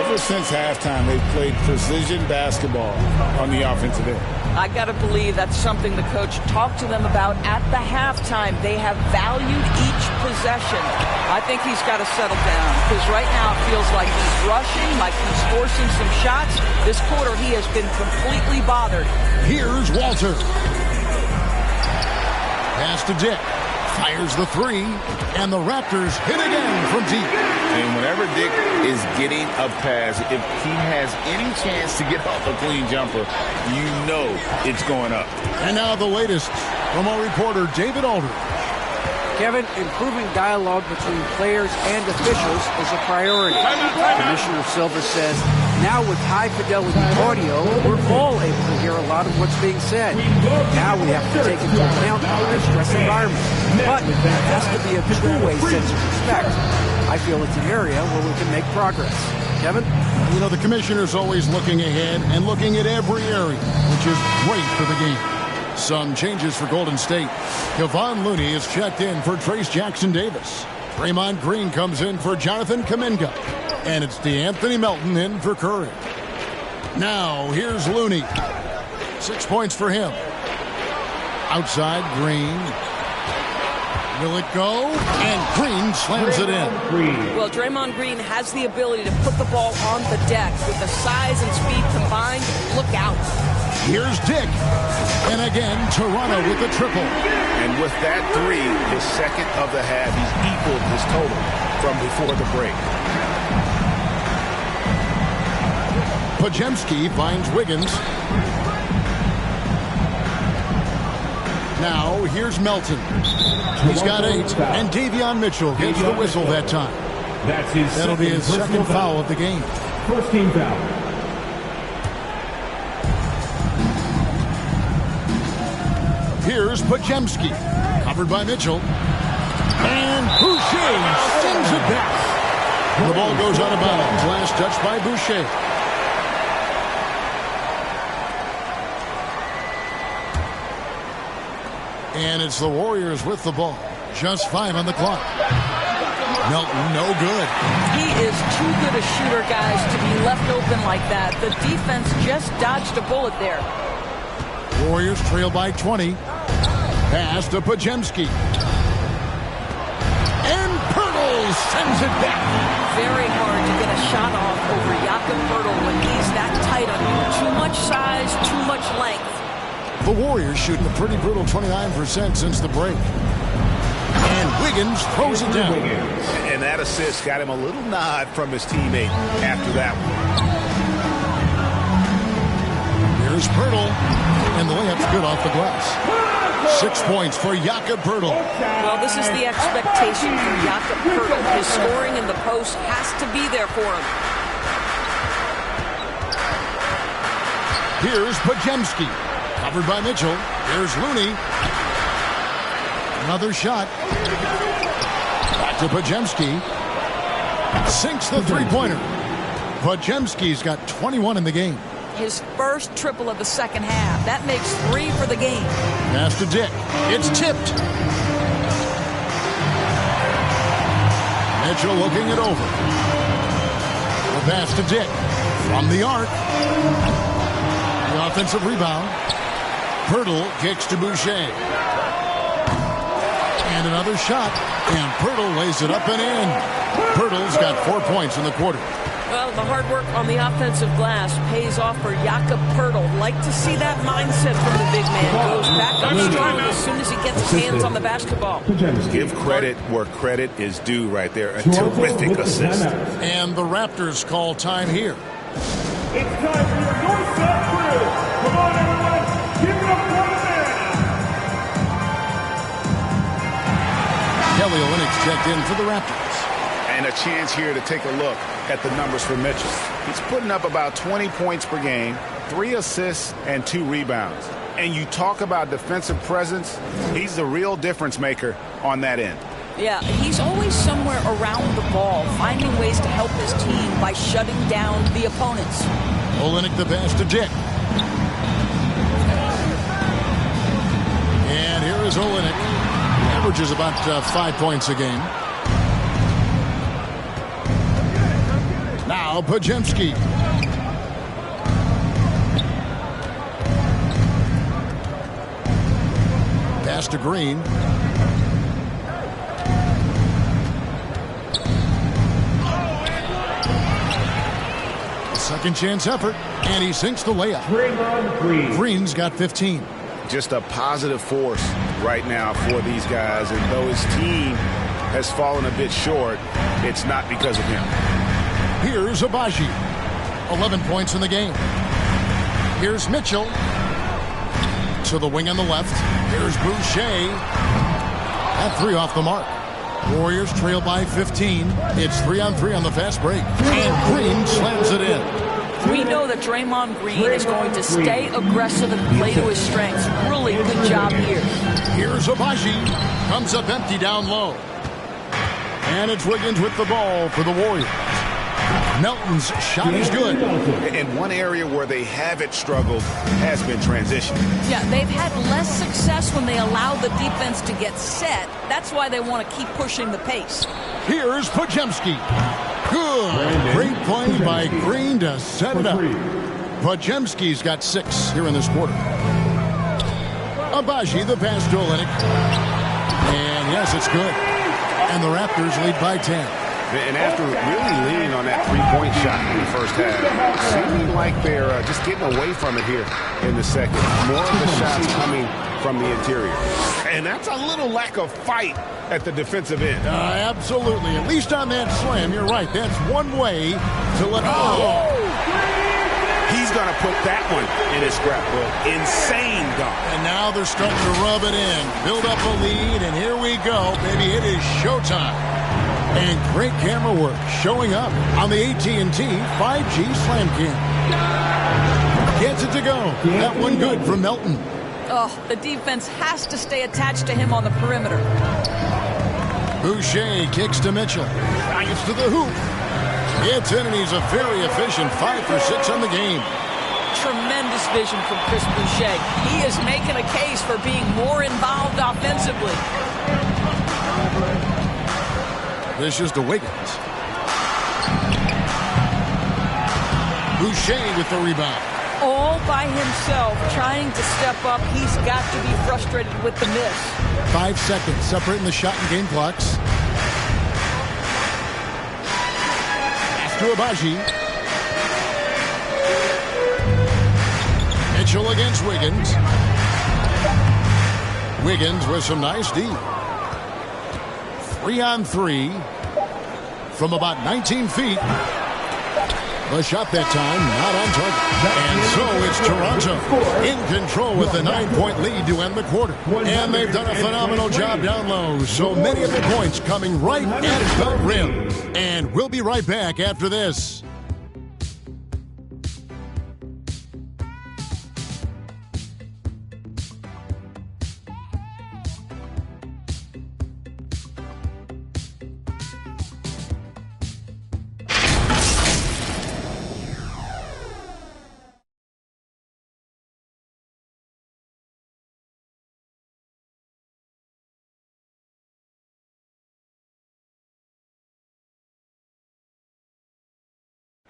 Ever since halftime, they've played precision basketball on the offensive end. I got to believe that's something the coach talked to them about at the halftime. They have valued each possession. I think he's got to settle down because right now it feels like he's rushing, like he's forcing some shots. This quarter he has been completely bothered. Here's Walter. Pass to Dick. Fires the three, and the Raptors hit again from deep. And whenever Dick is getting a pass, if he has any chance to get off a clean jumper, you know it's going up. And now the latest from our reporter, David Aldridge. Kevin, improving dialogue between players and officials is a priority. Commissioner Silver says, now with high-fidelity audio, we're all able to hear a lot of what's being said. Now we have to take into account the stress environment. But it has to be a two-way sense of respect. I feel it's an area where we can make progress. Kevin? You know, the commissioner's always looking ahead and looking at every area, which is great for the game. Some changes for Golden State. Kevon Looney is checked in for Trace Jackson-Davis. Draymond Green comes in for Jonathan Kuminga. And it's DeAnthony Melton in for Curry. Now, here's Looney. 6 points for him. Outside, Green. Will it go? And Green slams it in. Well, Draymond Green has the ability to put the ball on the deck. With the size and speed combined, look out. Here's Dick. And again, Toronto with the triple. And with that three, his second of the half, he's equaled his total from before the break. Podziemski finds Wiggins. Now, here's Melton. He's got 8, and Davion Mitchell gets the whistle that time. That'll be his second foul of the game. First team foul. Here's Podziemski, covered by Mitchell. And Boucher sends it back. The ball goes out of bounds. Last touch by Boucher. And it's the Warriors with the ball. Just 5 on the clock. Melton, no good. He is too good a shooter, guys, to be left open like that. The defense just dodged a bullet there. Warriors trail by 20. Pass to Podziemski. And Pirtle sends it back. Very hard to get a shot off over Jakob Pirtle when he's that tight on you. Too much size, too much length. The Warriors shooting a pretty brutal 29% since the break. And Wiggins throws it down. And that assist got him a little nod from his teammate after that one. Here's Pirtle. And the layup's good off the glass. 6 points for Jakob Pirtle. Well, this is the expectation for Jakob Pirtle. His scoring in the post has to be there for him. Here's Podziemski. Covered by Mitchell. Here's Looney. Another shot. Back to Podziemski. Sinks the three-pointer. Podziemski's got 21 in the game. His first triple of the second half. That makes 3 for the game. Pass to Dick. It's tipped. Mitchell looking it over. The pass to Dick. From the arc. The offensive rebound. Pirtle kicks to Boucher. And another shot. And Pirtle lays it up and in. Pirtle's got 4 points in the quarter. Well, the hard work on the offensive glass pays off for Jakob Pirtle. Like to see that mindset from the big man. Goes back up strong as soon as he gets his hands on the basketball. Give credit where credit is due right there. A terrific assist. And the Raptors call time here. It's time for your doorstep crew. Come on, everyone. Give it up for the man. Kelly Olynyk's checked in for the Raptors. And a chance here to take a look at the numbers for Mitchell. He's putting up about 20 points per game, 3 assists, and 2 rebounds. And you talk about defensive presence, he's the real difference maker on that end. Yeah, he's always somewhere around the ball, finding ways to help his team by shutting down the opponents. Olynyk the pass to Dick. And here is Olynyk. Averages about 5 points a game. Now Podziemski. Pass to Green. Second chance effort, and he sinks the layup. Green's got 15. Just a positive force right now for these guys, and though his team has fallen a bit short, it's not because of him. Here's Abaji. 11 points in the game. Here's Mitchell. To the wing on the left. Here's Boucher. That 3 off the mark. Warriors trail by 15. It's 3-on-3 on the fast break. And Green slams it in. We know that Draymond Green is going to stay aggressive and play to his strengths. Really good job here. Here's Abaji. Comes up empty down low. And it's Wiggins with the ball for the Warriors. Melton's shot is good. And one area where they haven't struggled has been transition. Yeah, they've had less success when they allow the defense to get set. That's why they want to keep pushing the pace. Here's Podziemski. Good. Great play by Green to set it up. Podziemski's got 6 here in this quarter. Abaji, the pass to Olynyk. And yes, it's good. And the Raptors lead by 10. And after really leaning on that three-point shot in the first half, seeming like they're just getting away from it here in the second. More of the shots coming from the interior. And that's a little lack of fight at the defensive end. Absolutely. At least on that slam, you're right. That's one way to let it go. He's going to put that one in his scrapbook. Insane dunk. And now they're starting to rub it in. Build up a lead, and here we go. Baby, it is showtime. And great camera work showing up on the AT&T 5G Slam Cam. Gets it to go. That one good from Melton. Oh, the defense has to stay attached to him on the perimeter. Boucher kicks to Mitchell. Gets to the hoop. It's in, and he's a very efficient 5 for 6 on the game. Tremendous vision from Chris Boucher. He is making a case for being more involved offensively. This is to Wiggins. Boucher with the rebound. All by himself, trying to step up. He's got to be frustrated with the miss. 5 seconds separating the shot and game clocks. Pass to Abaji. Mitchell against Wiggins. Wiggins with some nice D. 3-on-3 from about 19 feet. The shot that time not on target. And so it's Toronto in control with the 9-point lead to end the quarter. And they've done a phenomenal job down low. So many of the points coming right at the rim. And we'll be right back after this.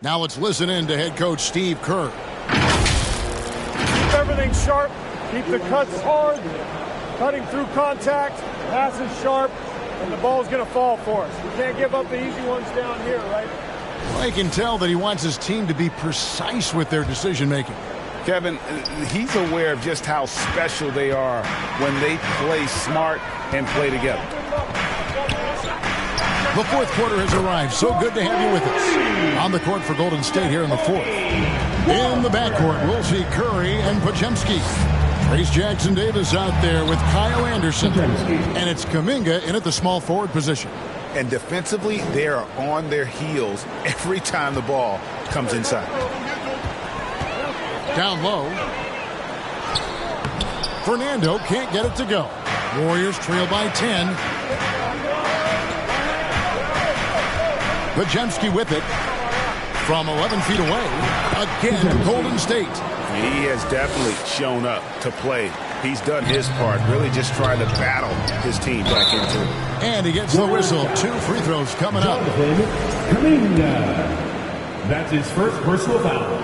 Now let's listen in to head coach Steve Kerr. Keep everything sharp. Keep the cuts hard. Cutting through contact. Passes sharp. And the ball's going to fall for us. We can't give up the easy ones down here, right? Well, I can tell that he wants his team to be precise with their decision-making. Kevin, he's aware of just how special they are when they play smart and play together. The fourth quarter has arrived. So good to have you with us. On the court for Golden State here in the fourth. In the backcourt, we'll see Curry and Podziemski. Trace Jackson-Davis out there with Kyle Anderson. And it's Kuminga in at the small forward position. And defensively, they are on their heels every time the ball comes inside. Down low. Fernando can't get it to go. Warriors trail by 10. Podziemski with it from 11 feet away. Again, Golden State. He has definitely shown up to play. He's done his part, really just trying to battle his team back into it. And he gets the whistle. 2 free throws coming up. That's his first personal foul.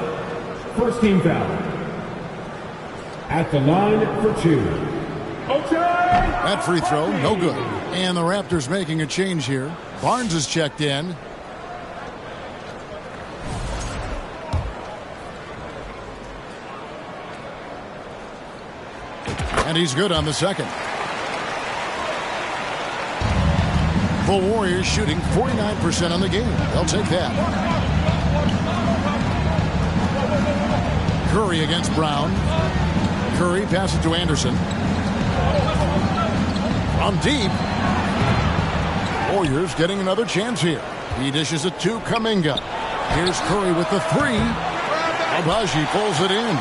First team foul. At the line for 2. That free throw, no good. And the Raptors making a change here. Barnes is checked in. And he's good on the second. The Warriors shooting 49% on the game. They'll take that. Curry against Brown. Curry passes to Anderson. From deep. Warriors getting another chance here. He dishes it to Kuminga. Here's Curry with the 3. Abaji pulls it in.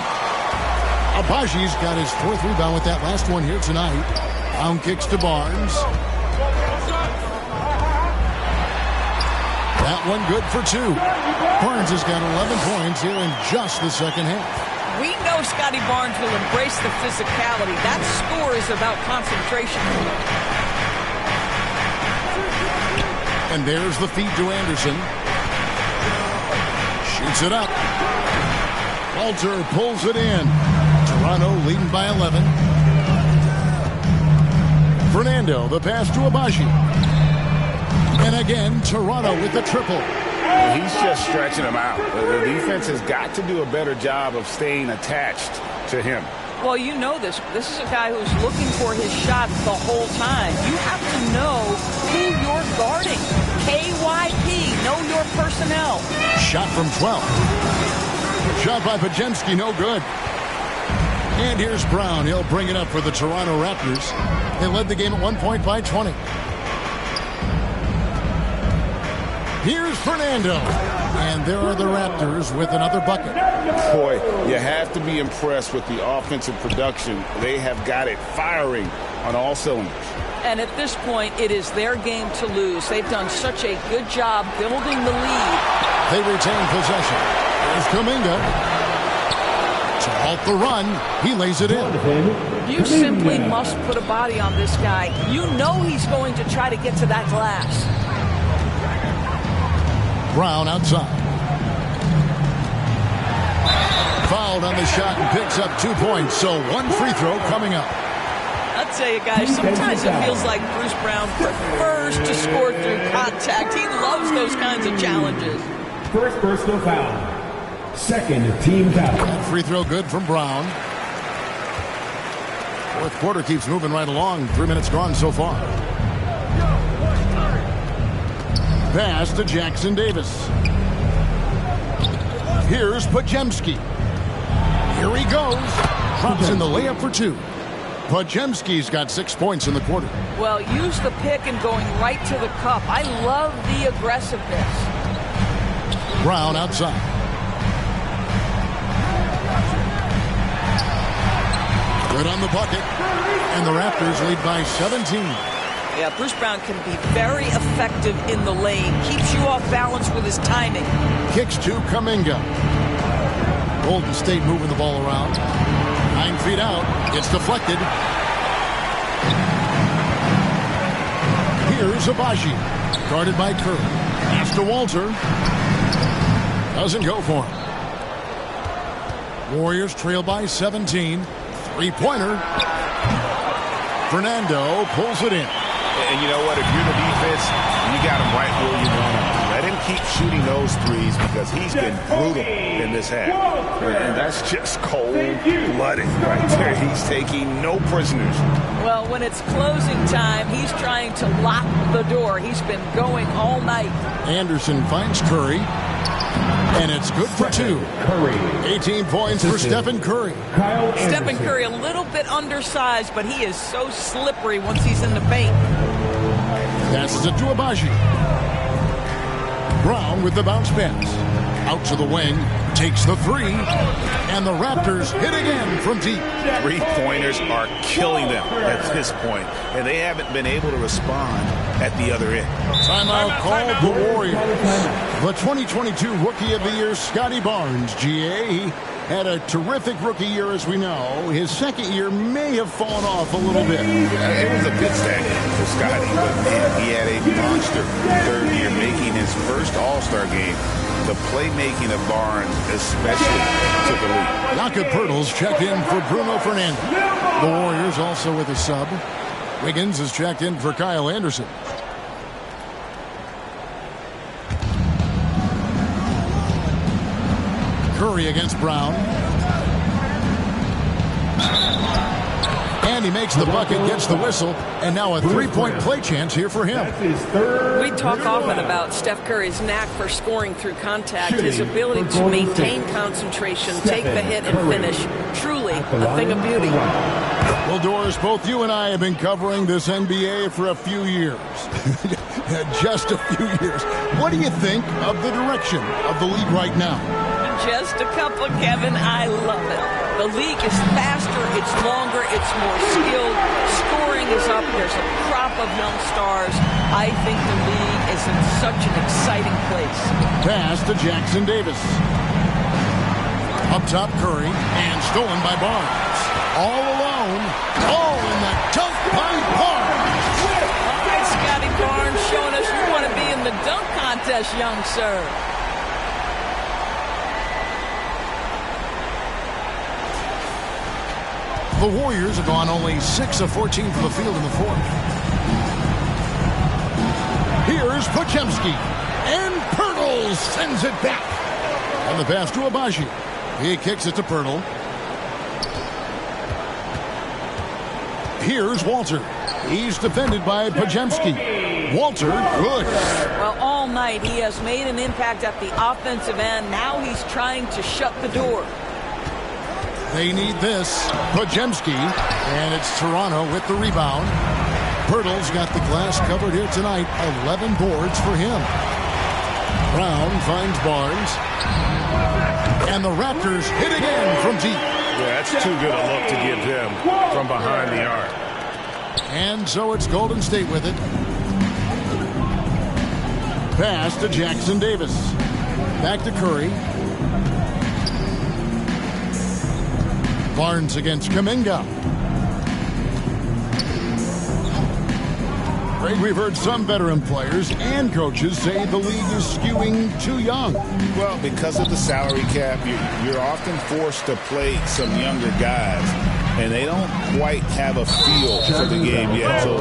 Abaji's got his 4th rebound with that last one here tonight. Brown kicks to Barnes. That one good for 2. Barnes has got 11 points here in just the second half. We know Scotty Barnes will embrace the physicality. That score is about concentration. And there's the feed to Anderson. Shoots it up. Walter pulls it in. Toronto leading by 11. Fernando, the pass to Abaji. And again, Toronto with the triple. He's just stretching them out. The defense has got to do a better job of staying attached to him. Well, you know this. This is a guy who's looking for his shot the whole time. You have to know who you're guarding. KYP, know your personnel. Shot from 12. Shot by Podziemski, no good. And here's Brown. He'll bring it up for the Toronto Raptors. They led the game at 1 point by 20. Here's Fernando. And there are the Raptors with another bucket. Boy, you have to be impressed with the offensive production. They have got it firing on all cylinders. And at this point, it is their game to lose. They've done such a good job building the lead. They retain possession. Here's Kuminga. To halt the run, he lays it in. You simply must put a body on this guy. You know he's going to try to get to that glass. Brown outside. Fouled on the shot and picks up 2 points. So 1 free throw coming up. I'll tell you guys, sometimes it feels like Bruce Brown prefers to score through contact. He loves those kinds of challenges. First personal foul. Second team foul. Free throw good from Brown. Fourth quarter keeps moving right along. 3 minutes gone so far. Pass to Jackson-Davis. Here's Podziemski. Here he goes. Drops in the layup for 2. Podziemski's got 6 points in the quarter. Well, use the pick and going right to the cup. I love the aggressiveness. Brown outside. Good on the bucket. And the Raptors lead by 17. Yeah, Bruce Brown can be very effective in the lane. Keeps you off balance with his timing. Kicks to Kuminga. Golden State moving the ball around. 9 feet out. It's deflected. Here's Abaji. Guarded by Curry. Pass to Walter. Doesn't go for him. Warriors trail by 17. Three-pointer. Fernando pulls it in. And you know what? If you're the defense, you got him right where you want him. Let him keep shooting those threes because he's been brutal in this half. And that's just cold-blooded right there. He's taking no prisoners. Well, when it's closing time, he's trying to lock the door. He's been going all night. Anderson finds Curry. And it's good for 2. 18 points for Stephen Curry. Stephen Curry a little bit undersized, but he is so slippery once he's in the paint. Passes it to Abaji. Brown with the bounce pass. Out to the wing. Takes the 3. And the Raptors hit again from deep. Three-pointers are killing them at this point, and they haven't been able to respond at the other end. Timeout called the Warriors. The 2022 Rookie of the Year, Scotty Barnes, GA. He had a terrific rookie year, as we know. His second year may have fallen off a little bit. It was a bit stagnant for Scotty, but man, he had a monster third year, making his first All-Star game. The playmaking of Barnes especially took a lead. Jakob Poeltl's checked in for Bruno Fernando. The Warriors also with a sub. Wiggins is checked in for Kyle Anderson. Curry against Brown. And he makes the bucket, gets the whistle, and now a three-point play chance here for him. We talk often about Steph Curry's knack for scoring through contact, his ability to maintain concentration, take the hit, and finish. Truly a thing of beauty. Well, Doris, both you and I have been covering this NBA for a few years. Just a few years. What do you think of the direction of the league right now? Just a couple, Kevin. I love it. The league is faster, it's longer, it's more skilled. Scoring is up. There's a crop of young stars. I think the league is in such an exciting place. Pass to Jackson Davis. Up top, Curry, and stolen by Barnes. All alone. Oh, and the dunk by Barnes. All right, Scotty Barnes showing us you want to be in the dunk contest, young sir. The Warriors have gone only 6 of 14 from the field in the fourth. Here's Podziemski. And Poeltl sends it back. And the pass to Abaji. He kicks it to Poeltl. Here's Walter. He's defended by Podziemski. Walter, good. Well, all night he has made an impact at the offensive end. Now he's trying to shut the door. They need this. Podziemski, and it's Toronto with the rebound. Poeltl's got the glass covered here tonight. 11 boards for him. Brown finds Barnes. And the Raptors hit again from deep. Yeah, that's too good a look to give them from behind the arc. And so it's Golden State with it. Pass to Jackson Davis. Back to Curry. Barnes against Kuminga. Greg, we've heard some veteran players and coaches say the league is skewing too young. Well, because of the salary cap, you're often forced to play some younger guys, and they don't quite have a feel for the game yet. So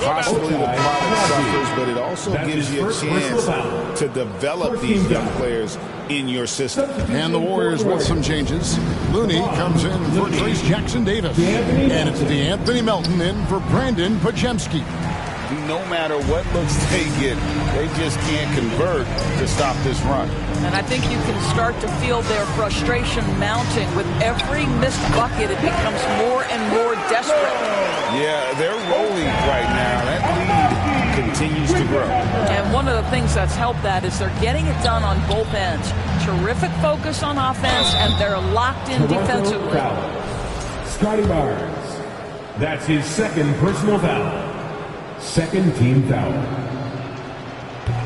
possibly the product suffers, but it also gives you a chance to develop these young players in your system. And the Warriors with some changes. Looney comes in for Trace Jackson Davis. And it's DeAnthony Melton in for Brandon Podziemski. No matter what looks they get, they just can't convert to stop this run. And I think you can start to feel their frustration mounting. With every missed bucket, it becomes more and more desperate. Yeah, they're rolling right now. That lead continues to grow. And one of the things that's helped that is they're getting it done on both ends. Terrific focus on offense, and they're locked in defensively. Scotty Barnes. That's his second personal foul. Second team foul.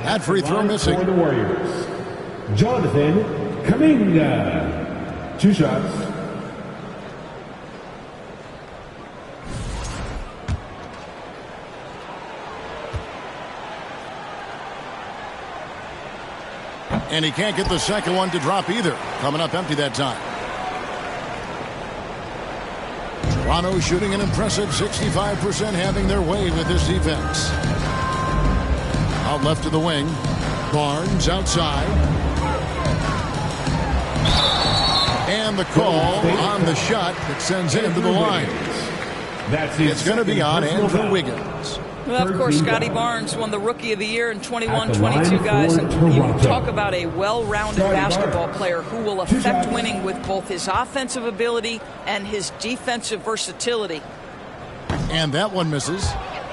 That free throw missing. For the Warriors. Jonathan Kuminga. 2 shots. And he can't get the second one to drop either. Coming up empty that time. Toronto shooting an impressive 65%, having their way with this defense. Out left of the wing. Barnes outside. And the call on the shot that sends him to the line. It's going to be on Andrew Wiggins. Well, of course, Scotty Barnes won the Rookie of the Year in 21-22, guys. And you talk about a well-rounded basketball player who will affect winning with both his offensive ability and his defensive versatility. And that one misses.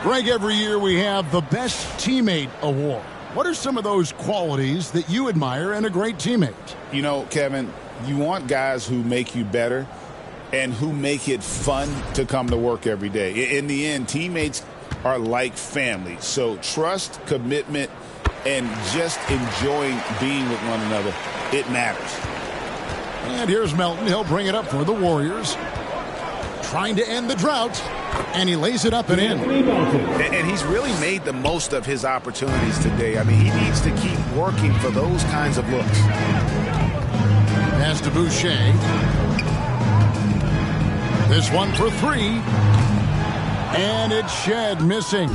Greg, every year we have the Best Teammate Award. What are some of those qualities that you admire in a great teammate? You know, Kevin, you want guys who make you better and who make it fun to come to work every day. In the end, teammates are like family. So trust, commitment, and just enjoying being with one another, it matters. And here's Melton. He'll bring it up for the Warriors. Trying to end the drought. And he lays it up and in. And he's really made the most of his opportunities today. I mean, he needs to keep working for those kinds of looks. Pass to Boucher. This one for three. And it's Shed missing.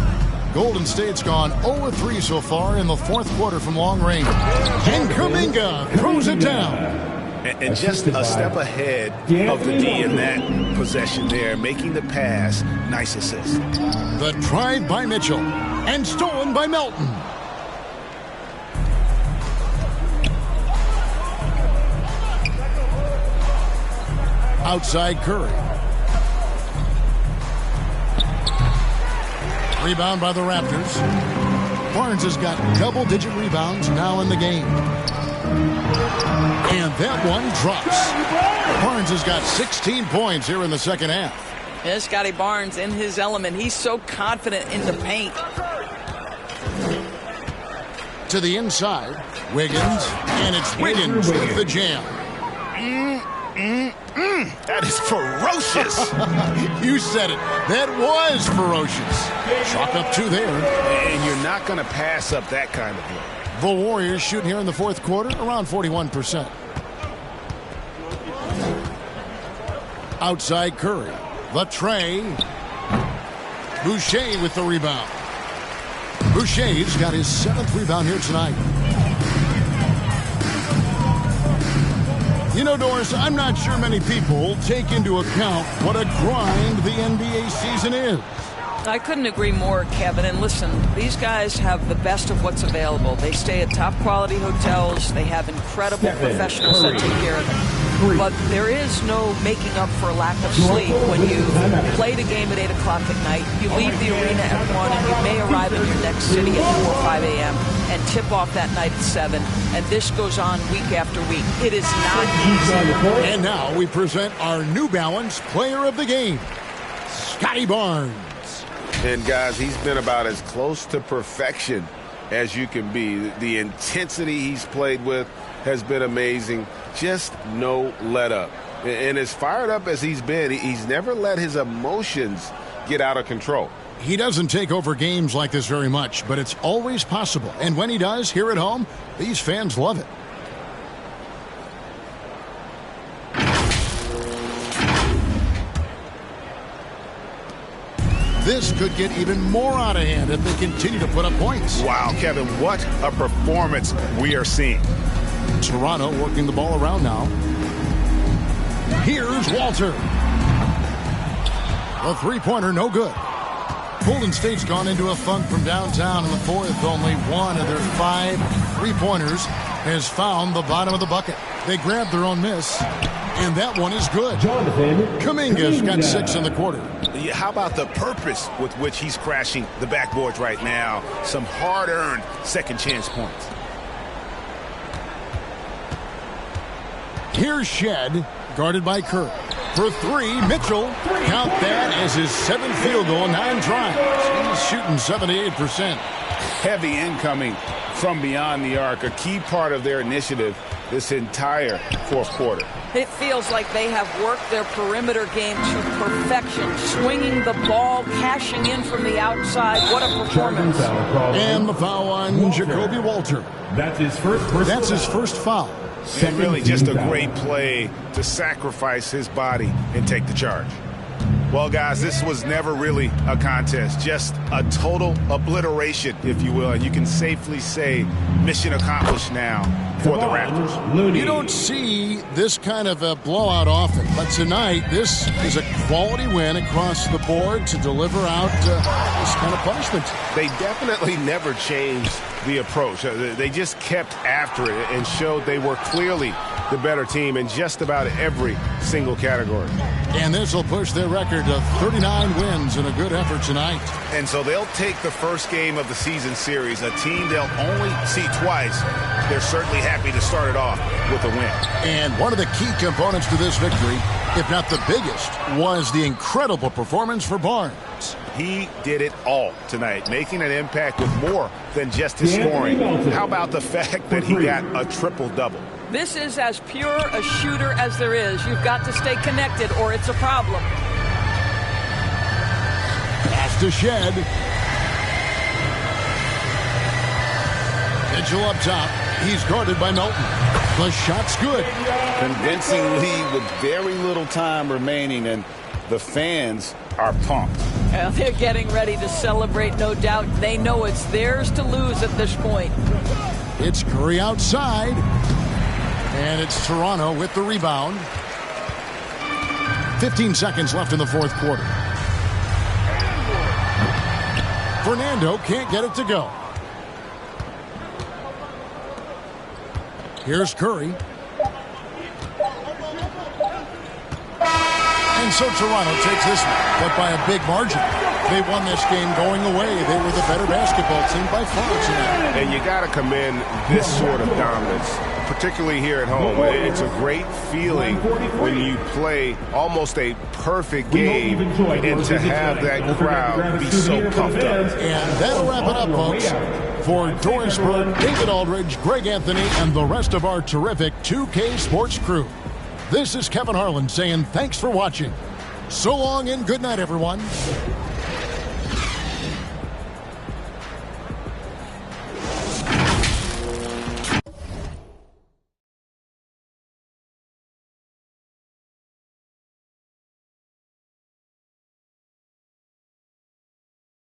Golden State's gone 0-3 so far in the fourth quarter from long range. And Kuminga throws it down. And just a step ahead of the D in that possession there, making the pass. Nice assist. The drive by Mitchell. And stolen by Melton. Outside Curry. Rebound by the Raptors. Barnes has got double-digit rebounds now in the game. And that one drops. Barnes has got 16 points here in the second half. Yeah, Scotty Barnes in his element. He's so confident in the paint. To the inside. Wiggins. And it's Wiggins with the jam. That is ferocious. You said it. That was ferocious. Chalk up two there. And you're not going to pass up that kind of look. The Warriors shooting here in the fourth quarter around 41%. Outside Curry. Latrey. Boucher with the rebound. Boucher's got his 7th rebound here tonight. You know, Doris, I'm not sure many people take into account what a grind the NBA season is. I couldn't agree more, Kevin. And listen, these guys have the best of what's available. They stay at top quality hotels. They have incredible professionals that take care of them. But there is no making up for a lack of sleep when you play the game at 8 o'clock at night. You leave the arena at 1 and you may arrive in your next city at 4 or 5 a.m. and tip off that night at 7. And this goes on week after week. It is not easy. And now we present our New Balance Player of the Game, Scotty Barnes. And guys, he's been about as close to perfection as you can be. The intensity he's played with has been amazing. Just no let up. And as fired up as he's been, he's never let his emotions get out of control. He doesn't take over games like this very much, but it's always possible. And when he does, here at home, these fans love it. This could get even more out of hand if they continue to put up points. Wow, Kevin, what a performance we are seeing. Toronto working the ball around now. Here's Walter. A three-pointer, no good. Golden State's gone into a funk from downtown in the fourth. Only one of their 5 three-pointers has found the bottom of the bucket. They grabbed their own miss, and that one is good. Kuminga's got 6 in the quarter. How about the purpose with which he's crashing the backboards right now? Some hard-earned second chance points. Here's Shed, guarded by Curry. For 3, Mitchell. Count that as his 7th field goal, 9 tries. He's shooting 78%. Heavy incoming from beyond the arc. A key part of their initiative this entire fourth quarter. It feels like they have worked their perimeter game to perfection, swinging the ball, cashing in from the outside. What a performance. And the foul on Jacoby Walter. That's his first foul. And really just a great play to sacrifice his body and take the charge. Well, guys, this was never really a contest, just a total obliteration, if you will. And you can safely say mission accomplished now for the Raptors. You don't see this kind of a blowout often, but tonight this is a quality win across the board to deliver out this kind of punishment. They definitely never changed the approach. They just kept after it and showed they were clearly the better team in just about every single category. And this will push their record to 39 wins in a good effort tonight. And so they'll take the first game of the season series, a team they'll only see twice. They're certainly happy to start it off with a win. And one of the key components to this victory, if not the biggest, was the incredible performance for Barnes. He did it all tonight, making an impact with more than just his scoring. How about the fact that he got a triple-double? This is as pure a shooter as there is. You've got to stay connected or it's a problem. Pass to Shed. Mitchell up top. He's guarded by Melton. The shot's good. Convincing lead with very little time remaining, and the fans are pumped. Well, they're getting ready to celebrate, no doubt. They know it's theirs to lose at this point. It's Curry outside. And it's Toronto with the rebound. 15 seconds left in the fourth quarter. Fernando can't get it to go. Here's Curry. And so Toronto takes this one, but by a big margin. They won this game going away. They were the better basketball team by far tonight. And you got to commend this sort of dominance, particularly here at home. It's a great feeling when you play almost a perfect game and to have that crowd be so pumped up. And that'll wrap it up, folks. For Doris Burke, David Aldridge, Greg Anthony, and the rest of our terrific 2K Sports crew, this is Kevin Harlan saying thanks for watching. So long and good night, everyone.